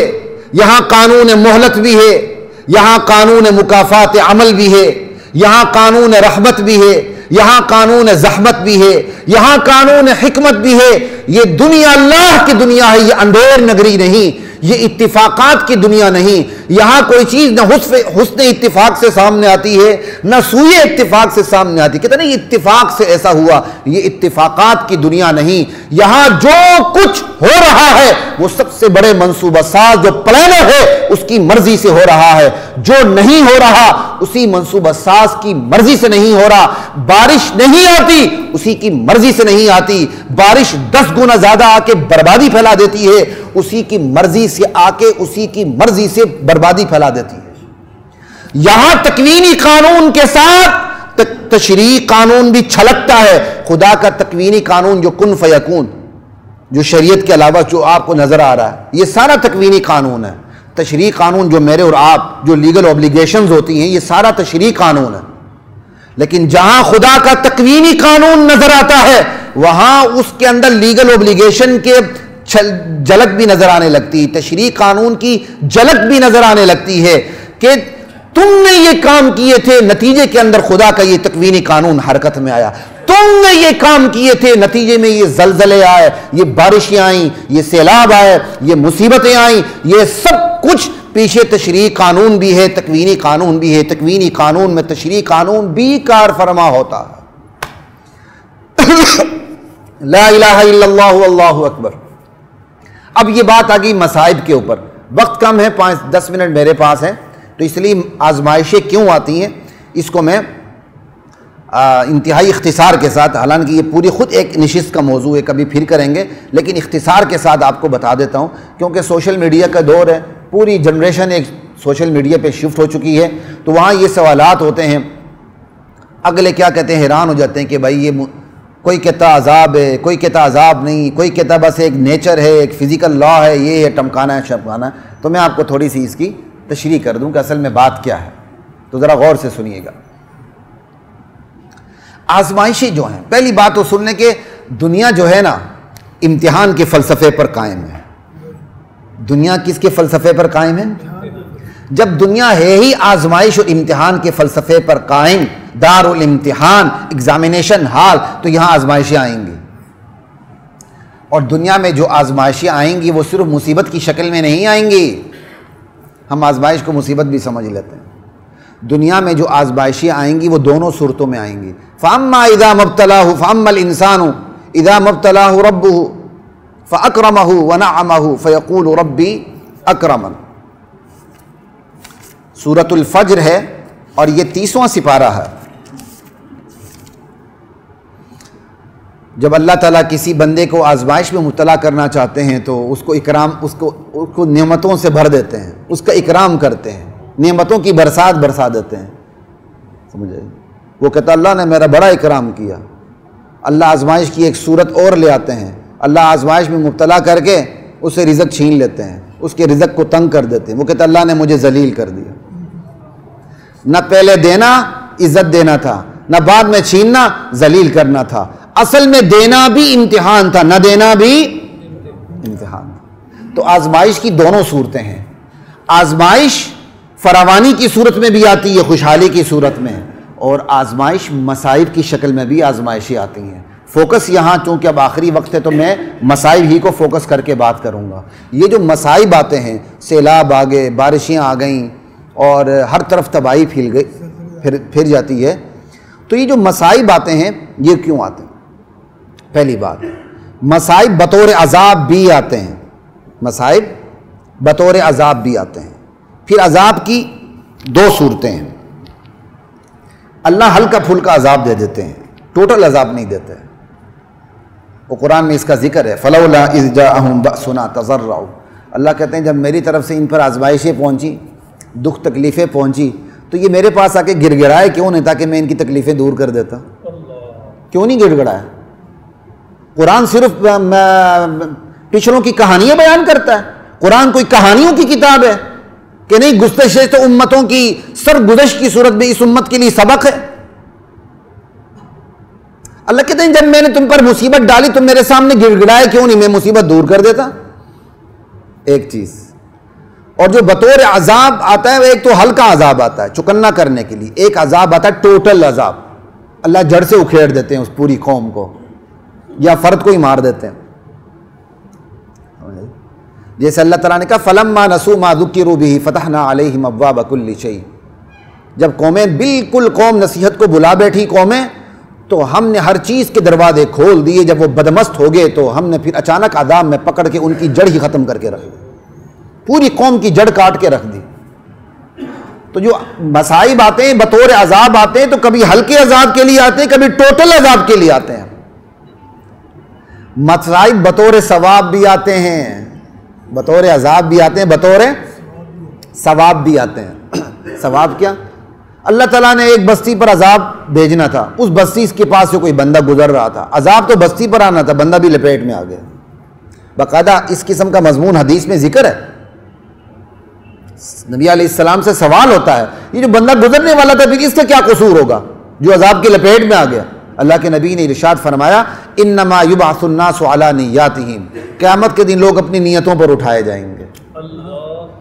یہاں قانون مہلت بھی ہے، یہاں قانون مکافات عمل بھی ہے، یہاں قانون رحمت بھی ہے، یہاں قانون زحمت بھی ہے، یہاں قانون حکمت بھی ہے. یہ دنیا اللہ کی دنیا ہے، یہ اندھیر نگری نہیں، یہ اتفاقات کی دنیا نہیں. یہاں کوئی چیز نہ حسن اتفاق سے سامنے آتی ہے، نہ سوئے اتفاق سے سامنے آتی. کہتے نہیں اتفاق سے ایسا ہوا، یہ اتفاقات کی دنیا نہیں. یہاں جو کچھ ہو رہا ہے وہ سب سے بڑے منصوبہ ساز جو پلانر ہے اس کی مرضی سے ہو رہا ہے. جو نہیں ہو رہا اسی منصوبہ ساز کی مرضی سے نہیں ہو رہا. بارش نہیں آتی اسی کی مرضی سے نہیں آتی. بارش 10 گنا زیادہ آ کے بربادی پھیلا دیتی ہے، اسی کی مرضی سے آ کے اسی کی مرضی سے بربادی پھیلا دیتی ہے. یہاں تکوینی قانون کے ساتھ تشریعی قانون بھی چھلکتا ہے، خدا کا تکوینی قانون جو کن فیکون، جو شریعت کے علاوہ جو آپ کو نظر آ رہا ہے، یہ سارا تکوینی قانون ہے۔ تشریعی قانون جو میرے اور آپ جو لیگل اوبلیگیشنز ہوتی ہیں، یہ سارا تشریعی قانون ہے۔ لیکن جہاں خدا کا تکوینی قانون نظر آتا ہے وہاں اس کے اندر لیگل اوبلیگیشن کے جھلک بھی نظر آنے لگتی ہے، تشریعی قانون کی جھلک بھی نظر آنے لگتی ہے کہ تم نے یہ کام کیے تھے، نتیجے کے اندر خدا کا یہ تکوینی قانون حرکت میں آیا۔ تم نے یہ کام کیے تھے، نتیجے میں یہ زلزلے آئے، یہ بارشیں آئیں، یہ سیلاب آئے، یہ مصیبتیں آئیں، یہ سب کچھ پیچھے تشریعی قانون بھی ہے، تکوینی قانون بھی ہے۔ تکوینی قانون میں تشریعی قانون بھی کار فرما ہوتا ہے۔ لا الہ الا اللہ واللہ اکبر۔ اب یہ بات آ گئی مصائب کے اوپر، وقت کم ہے، 5-10 منٹ میرے پاس ہے، تو اس لیے آزمائشیں کیوں آتی ہیں اس کو میں انتہائی اختصار کے ساتھ، حالانکہ یہ پوری خود ایک نشست کا موضوع ہے، کبھی پھر کریں گے، لیکن اختصار کے ساتھ آپ کو بتا دیتا ہوں، کیونکہ سوشل میڈیا کا دور ہے، پوری جنریشن ایک سوشل میڈیا پہ شفٹ ہو چکی ہے، تو وہاں یہ سوالات ہوتے ہیں، اگلے کیا کہتے ہیں، حیران ہو جاتے ہیں کہ بھائی یہ کوئی کہتا عذاب ہے، کوئی کہتا عذاب نہیں، کوئی کہتا بس ایک نیچر ہے، ایک فزیکل لا ہے، یہ ہے ٹمکانا ہے شمکانا ہے۔ تو میں آپ کو تھوڑی سی اس کی تشریح کر دوں کہ اصل میں بات کیا ہے، تو ذرا غور سے سنیے گا۔ آزمائشیں جو ہیں، پہلی بات تو سننے کے دنیا جو ہے نا امتحان کے فلسفے پر قائم ہے۔ دنیا کس کے فلسفے پر قائم ہے؟ جب دنیا ہے ہی آزمائش اور امتحان کے فلسفے پر قائم، دار الامتحان، ایگزامینیشن ہال، تو یہاں آزمائشیں آئیں گی۔ اور دنیا میں جو آزمائشیں آئیں گی وہ صرف مصیبت کی شکل میں نہیں آئیں گی، ہم آزمائش کو مصیبت بھی سمجھ لیتے ہیں۔ دنیا میں جو آزمائشیں آئیں گی وہ دونوں صورتوں میں آئیں گی۔ فَأَمَّا إِذَا مَبْتَلَاهُ فَأَمَّا الْإِنسَانُ إِذَا مَبْتَلَاهُ رَبُّهُ فَأَكْرَمَهُ وَنَعَمَهُ فَيَقُولُ رَبِّي أَكْرَمَنِ۔ سورۃ الفجر ہے اور یہ 30واں سپارہ ہے۔ جب اللہ تعالیٰ کسی بندے کو آزمائش میں مبتلا کرنا چاہتے ہیں تو اس کو نعمتوں سے بھر دیتے ہیں، اس کا اکرام کرتے ہیں، نعمتوں کی برسات برسا دیتے ہیں، سمجھے؟ وہ کہتا اللہ نے میرا بڑا اکرام کیا۔ اللہ آزمائش کی ایک صورت اور لے آتے ہیں، اللہ آزمائش میں مبتلا کر کے اس سے رزق چھین لیتے ہیں، اس کے رزق کو تنگ کر دیتے ہیں۔ وہ کہتا اللہ نے مجھے ذلیل کر دیا۔ نہ پہلے دینا عزت دینا تھا، نہ بعد میں چھیننا ذلیل کرنا تھا۔ اصل میں دینا بھی امتحان تھا، نہ دینا بھی امتحان تھا۔ تو آزمائش کی دونوں صورتیں ہیں۔ آزمائش فراوانی کی صورت میں بھی آتی ہے، خوشحالی کی صورت میں، اور آزمائش مصائب کی شکل میں بھی آزمائشیں آتی ہیں۔ فوکس یہاں چونکہ اب آخری وقت ہے تو میں مصائب ہی کو فوکس کر کے بات کروں گا۔ یہ جو مصائب آتے ہیں، سیلاب آ گئے، بارشیں آ گئیں اور ہر طرف تباہی پھر جاتی ہے، تو یہ جو مصائب آتے ہیں یہ کیوں آتے ہیں؟ پہلی بات، مصائب بطور عذاب بھی آتے ہیں، مصائب بطور عذاب بھی آتے ہیں۔ پھر عذاب کی دو صورتیں ہیں۔ اللہ ہلکا پھلکا عذاب دے دیتے ہیں، ٹوٹل عذاب نہیں دیتے۔ وہ قرآن میں اس کا ذکر ہے، فلولا اذ جاءہم بأسنا تضرعوا۔ اللہ کہتے ہیں جب میری طرف سے ان پر آزمائشیں پہنچی، دکھ تکلیفیں پہنچی، تو یہ میرے پاس آ کے گڑ گڑائے کیوں نہیں تاکہ میں ان کی تکلیفیں دور کر دیتا؟ کیوں نہیں گڑ گڑایا؟ قرآن صرف پچھلوں کی کہانیاں بیان کرتا ہے؟ قرآن کوئی کہانیوں کی کتاب ہے کہ نہیں؟ گزشتہ امتوں کی سرگزشت کی صورت میں اس امت کے لیے سبق ہے۔ اللہ کہتے ہیں جب میں نے تم پر مصیبت ڈالی تم میرے سامنے گڑ گڑائے کیوں نہیں؟ میں مصیبت دور کر دیتا۔ ایک چیز، اور جو بطور عذاب آتا ہے ایک تو ہلکا عذاب آتا ہے چکنا کرنے کے لیے، ایک عذاب آتا ہے ٹوٹل عذاب، اللہ جڑ سے اکھیڑ دیتے ہیں اس پوری قوم کو یا فرد کو ہی مار دیتے ہیں۔ جیسے اللہ تعالیٰ نے کہا فَلَمَّا نَسُوا مَا ذُكِّرُوا بِهِ فَتَحْنَا عَلَيْهِمْ أَبْوَابَ كُلِّ شَيْءٍ۔ جب قومیں بالکل قوم نصیحت کو بلا بیٹھی قومیں تو ہم نے ہر چیز کے دروازے کھول دیے۔ جب وہ بدمست ہو گئے تو ہم نے پھر اچانک عذاب میں پکڑ کے ان کی جڑ ہی ختم کر کے رکھ دی، پوری قوم کی جڑ کاٹ کے رکھ دی۔ تو جو مصائب آتے ہیں بطور عذاب آتے ہیں تو کبھی ہلکے عذاب کے لیے آتے ہیں، کبھی ٹوٹل عذاب کے لیے آتے ہیں۔ مصائب بطور ثواب بھی آتے ہیں، بطور عذاب بھی آتے ہیں، بطور ثواب بھی آتے ہیں۔ ثواب کیا؟ اللہ تعالیٰ نے ایک بستی پر عذاب بھیجنا تھا، اس بستی کے پاس سے کوئی بندہ گزر رہا تھا، عذاب تو بستی پر آنا تھا، بندہ بھی لپیٹ میں آ گیا۔ باقاعدہ اس قسم کا مضمون حدیث میں ذکر ہے، نبی علیہ السلام سے سوال ہوتا ہے یہ جو بندہ گزرنے والا تھا پھر اس کا کیا قصور ہوگا جو عذاب کی لپیٹ میں آ گیا؟ اللہ کے نبی نے ارشاد فرمایا انما یبعث الناس علی نیاتہم، قیامت کے دن لوگ اپنی نیتوں پر اٹھائے جائیں گے۔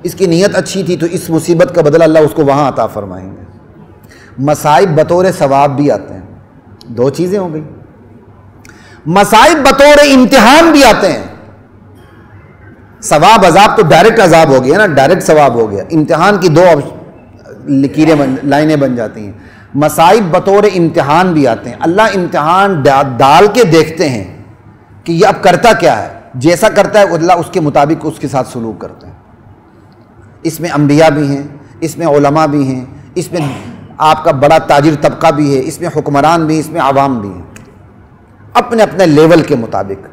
اس کی نیت اچھی تھی تو اس مصیبت کا بدلہ اللہ اس کو وہاں عطا فرمائیں گے۔ مصائب بطور ثواب بھی آتے ہیں، دو چیزیں ہو گئی، مصائب بطور امتحان بھی آتے ہیں۔ ثواب عذاب تو ڈائریکٹ عذاب ہو گیا نا، ڈائریکٹ ثواب ہو گیا، امتحان کی دو لکیریں لائنیں بن جاتی ہیں۔ مصائب بطور امتحان بھی آتے ہیں، اللہ امتحان ڈال کے دیکھتے ہیں کہ یہ اب کرتا کیا ہے، جیسا کرتا ہے اللہ اس کے مطابق اس کے ساتھ سلوک کرتے ہیں۔ اس میں انبیاء بھی ہیں، اس میں علماء بھی ہیں، اس میں آپ کا بڑا تاجر طبقہ بھی ہے، اس میں حکمران بھی، اس میں عوام بھی ہیں، اپنے اپنے لیول کے مطابق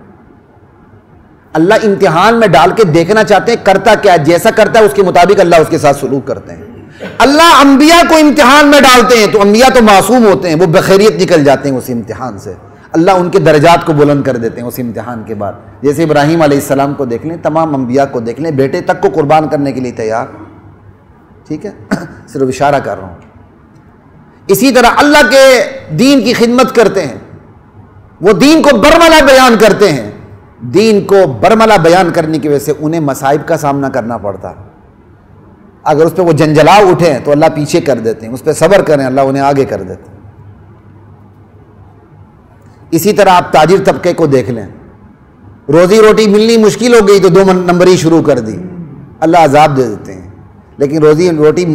اللہ امتحان میں ڈال کے دیکھنا چاہتے ہیں کرتا کیا ہے، جیسا کرتا ہے اس کے مطابق اللہ اس کے ساتھ سلوک کرتے ہیں۔ اللہ انبیاء کو امتحان میں ڈالتے ہیں تو انبیاء تو معصوم ہوتے ہیں، وہ بخیریت نکل جاتے ہیں اس امتحان سے، اللہ ان کے درجات کو بلند کر دیتے ہیں اس امتحان کے بعد۔ جیسے ابراہیم علیہ السلام کو دیکھ لیں، تمام انبیاء کو دیکھ لیں، بیٹے تک کو قربان کرنے کے لیے تیار، ٹھیک ہے، صرف اشارہ کر رہا ہوں۔ اسی طرح اللہ کے دین کی خدمت کرتے ہیں، وہ دین کو برملا بیان کرتے ہیں، دین کو برملا بیان کرنے کی وجہ سے انہیں مصائب کا سامنا کرنا پڑتا ہے۔ اگر اس پہ وہ جنجلاؤ اٹھیں تو اللہ پیچھے کر دیتے ہیں، اس پہ صبر کریں اللہ انہیں آگے کر دیتے ہیں۔ اسی طرح آپ تاجر طبقے کو دیکھ لیں، روزی روٹی ملنی مشکل ہو گئی تو 2 نمبری شروع کر دی، اللہ عذاب دے دیتے ہیں۔ لیکن روزی روٹی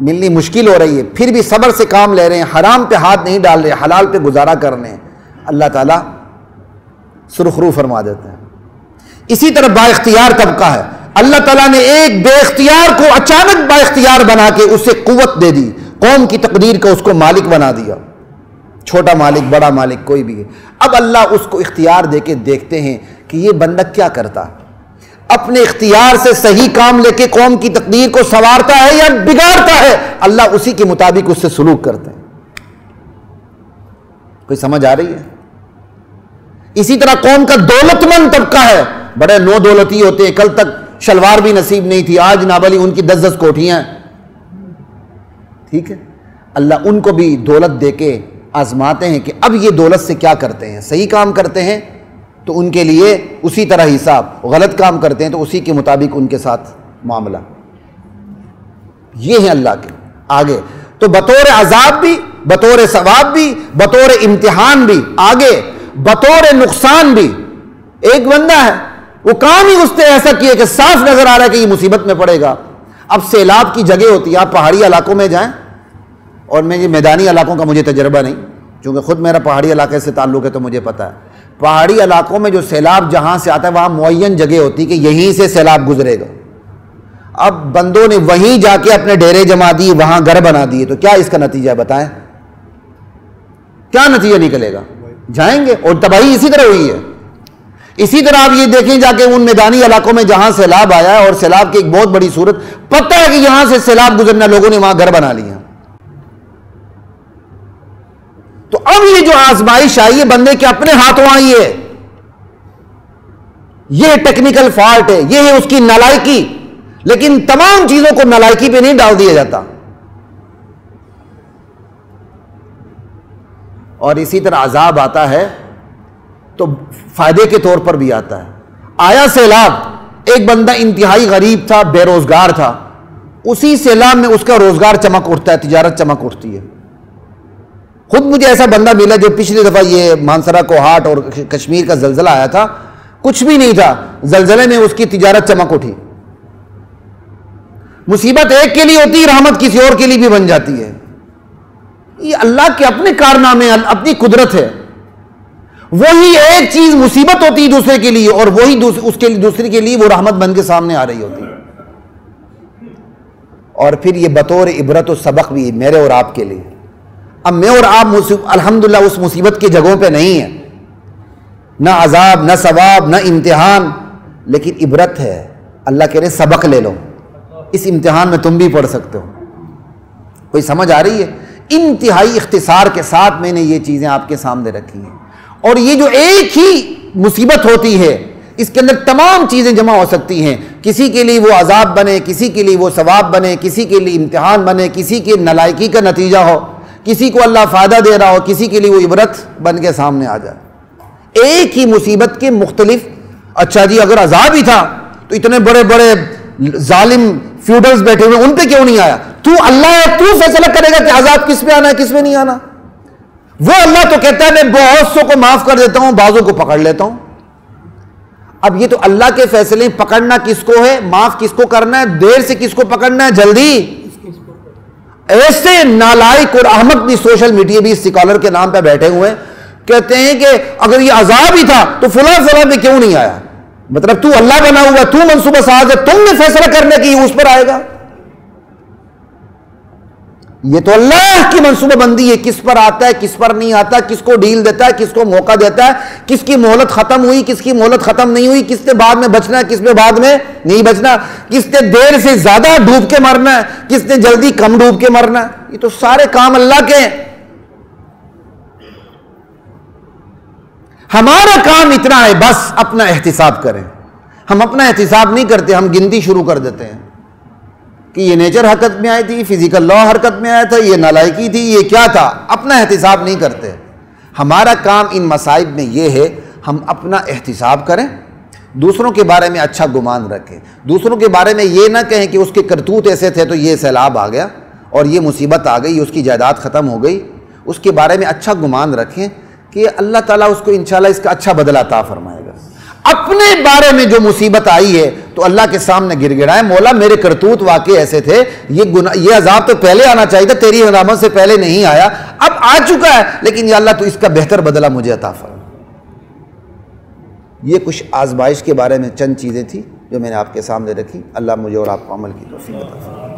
ملنی مشکل ہو رہی ہے پھر بھی صبر سے کام لے رہے ہیں، حرام پہ ہاتھ نہیں ڈال رہے، حلال پہ گزارا کر رہے ہیں، اللہ تعالیٰ سرخرو فرما دیتے ہیں۔ اسی طرح با اختیار طبقہ ہے، اللہ تعالیٰ نے ایک بے اختیار کو اچانک با اختیار بنا کے اسے قوت دے دی، قوم کی تقدیر کا اس کو مالک بنا دیا، چھوٹا مالک بڑا مالک کوئی بھی ہے۔ اب اللہ اس کو اختیار دے کے دیکھتے ہیں کہ یہ بندہ کیا کرتا ہے، اپنے اختیار سے صحیح کام لے کے قوم کی تقدیر کو سنوارتا ہے یا بگاڑتا ہے، اللہ اسی کے مطابق اس سے سلوک کرتے ہیں۔ کوئی سمجھ آ رہی ہے؟ اسی طرح قوم کا دولت مند طبقہ ہے، بڑے نو دولتی ہوتے ہیں، کل تک شلوار بھی نصیب نہیں تھی، آج نابلی ان کی 10 کوٹھیاں ہیں، ٹھیک ہے، اللہ ان کو بھی دولت دے کے آزماتے ہیں کہ اب یہ دولت سے کیا کرتے ہیں، صحیح کام کرتے ہیں تو ان کے لیے اسی طرح حساب، غلط کام کرتے ہیں تو اسی کے مطابق ان کے ساتھ معاملہ۔ یہ ہیں اللہ کے آگے، تو بطور عذاب بھی، بطور ثواب بھی، بطور امتحان بھی، آگے بطور نقصان بھی۔ ایک بندہ ہے وہ کام ہی اس نے ایسا کیا کہ صاف نظر آ رہا ہے کہ یہ مصیبت میں پڑے گا۔ اب سیلاب کی جگہ ہوتی ہے، آپ پہاڑی علاقوں میں جائیں، اور میں یہ میدانی علاقوں کا مجھے تجربہ نہیں، چونکہ خود میرا پہاڑی علاقے سے تعلق ہے تو مجھے پتہ ہے، پہاڑی علاقوں میں جو سیلاب جہاں سے آتا ہے وہاں معین جگہ ہوتی ہے کہ یہیں سے سیلاب گزرے گا۔ اب بندوں نے وہیں جا کے اپنے ڈیرے جما دیے، وہاں گھر بنا دیے، تو کیا اس کا نتیجہ ہے بتائیں؟ کیا نتیجہ نکلے گا؟ جائیں گے، اور تباہی اسی طرح ہوئی ہے۔ اسی طرح آپ یہ دیکھیں جا کے ان میدانی علاقوں میں جہاں سیلاب آیا ہے اور سیلاب کی ایک بہت بڑی صورت، پتہ ہے کہ یہاں سے سیلاب گزرنا، لوگوں نے وہاں گھر بنا لیا۔ تو اب یہ جو آزمائش آئی ہے بندے کے اپنے ہاتھوں آئی ہے، یہ ٹیکنیکل فالٹ ہے، یہ ہے اس کی نالائکی، لیکن تمام چیزوں کو نالائکی پہ نہیں ڈال دیا جاتا۔ اور اسی طرح عذاب آتا ہے تو فائدے کے طور پر بھی آتا ہے۔ آیا سیلاب، ایک بندہ انتہائی غریب تھا، بے روزگار تھا، اسی سیلاب میں اس کا روزگار چمک اٹھتا ہے، تجارت چمک اٹھتی ہے۔ خود مجھے ایسا بندہ ملا جو پچھلی دفعہ یہ مانسرا کوہاٹ اور کشمیر کا زلزلہ آیا تھا، کچھ بھی نہیں تھا، زلزلے میں اس کی تجارت چمک اٹھی۔ مصیبت ایک کے لیے ہوتی ہے، رحمت کسی اور کے لیے بھی بن جاتی ہے۔ یہ اللہ کے اپنے کارنامے، اپنی قدرت ہے۔ وہی ایک چیز مصیبت ہوتی ہے دوسرے کے لیے، اور وہی اس کے دوسرے کے لیے وہ رحمت بن کے سامنے آ رہی ہوتی ہے۔ اور پھر یہ بطور عبرت و سبق بھی میرے اور آپ کے لیے۔ اب میں اور آپ الحمدللہ اس مصیبت کی جگہوں پہ نہیں ہیں، نہ عذاب، نہ ثواب، نہ امتحان، لیکن عبرت ہے۔ اللہ کہہ رہے سبق لے لو، اس امتحان میں تم بھی پڑھ سکتے ہو۔ کوئی سمجھ آ رہی ہے؟ انتہائی اختصار کے ساتھ میں نے یہ چیزیں آپ کے سامنے رکھی ہیں، اور یہ جو ایک ہی مصیبت ہوتی ہے اس کے اندر تمام چیزیں جمع ہو سکتی ہیں، کسی کے لیے وہ عذاب بنے، کسی کے لیے وہ ثواب بنے، کسی کے لیے امتحان بنے، کسی کے نالائکی کا نتیجہ ہو، کسی کو اللہ فائدہ دے رہا ہو، کسی کے لیے وہ عبرت بن کے سامنے آ جائے، ایک ہی مصیبت کے مختلف۔ اچھا جی اگر عذاب ہی تھا تو اتنے بڑے بڑے ظالم فیوڈلز بیٹھے ہوئے ان پہ کیوں نہیں آیا؟ تو اللہ ہے، تو فیصلہ کرے گا کہ عذاب کس پہ آنا ہے کس پہ نہیں آنا۔ وہ اللہ تو کہتا ہے میں بہت سو کو معاف کر دیتا ہوں، بعضوں کو پکڑ لیتا ہوں۔ اب یہ تو اللہ کے فیصلے، پکڑنا کس کو ہے، معاف کس کو کرنا ہے، دیر سے کس کو پکڑنا ہے، جلدی۔ ایسے نالائق اور احمق بھی سوشل میڈیا بھی اسکالر کے نام پہ بیٹھے ہوئے ہیں، کہتے ہیں کہ اگر یہ عذاب ہی تھا تو فلاں فلاں پہ کیوں نہیں آیا؟ مطلب تو اللہ بنا ہوا، تو منصوبہ ساز ہے، تم نے فیصلہ کرنے کی اس پر آئے گا؟ یہ تو اللہ کی منصوبہ بندی ہے، کس پر آتا ہے کس پر نہیں آتا، کس کو ڈیل دیتا ہے کس کو موقع دیتا ہے، کس کی مہلت ختم ہوئی کس کی مہلت ختم نہیں ہوئی، کس نے بعد میں بچنا ہے کس میں بعد میں نہیں بچنا، کس نے دیر سے زیادہ ڈوب کے مرنا ہے کس نے جلدی کم ڈوب کے مرنا ہے۔ یہ تو سارے کام اللہ کے ہیں۔ ہمارا کام اتنا ہے بس اپنا احتساب کریں۔ ہم اپنا احتساب نہیں کرتے، ہم گنتی شروع کر دیتے ہیں کہ یہ نیچر حرکت میں آئی تھی، فزیکل لا حرکت میں آیا تھا، یہ نالائکی تھی، یہ کیا تھا، اپنا احتساب نہیں کرتے۔ ہمارا کام ان مصائب میں یہ ہے ہم اپنا احتساب کریں، دوسروں کے بارے میں اچھا گمان رکھیں، دوسروں کے بارے میں یہ نہ کہیں کہ اس کے کرتوت ایسے تھے تو یہ سیلاب آ گیا اور یہ مصیبت آ گئی، اس کی جائیداد ختم ہو گئی۔ اس کے بارے میں اچھا گمان رکھیں کہ اللہ تعالیٰ اس کو انشاءاللہ اس کا اچھا بدلہ عطا فرمائے گا۔ اپنے بارے میں جو مصیبت آئی ہے تو اللہ کے سامنے گر گڑائے، مولا میرے کرتوت واقعی ایسے تھے، یہ عذاب تو پہلے آنا چاہیے تھا، تیری رحمت سے پہلے نہیں آیا، اب آ چکا ہے، لیکن یا اللہ تو اس کا بہتر بدلہ مجھے عطا فرما۔ یہ کچھ آزمائش کے بارے میں چند چیزیں تھیں جو میں نے آپ کے سامنے رکھی۔ اللہ مجھے اور آپ کو عمل کی توفیق عطا فرمائے۔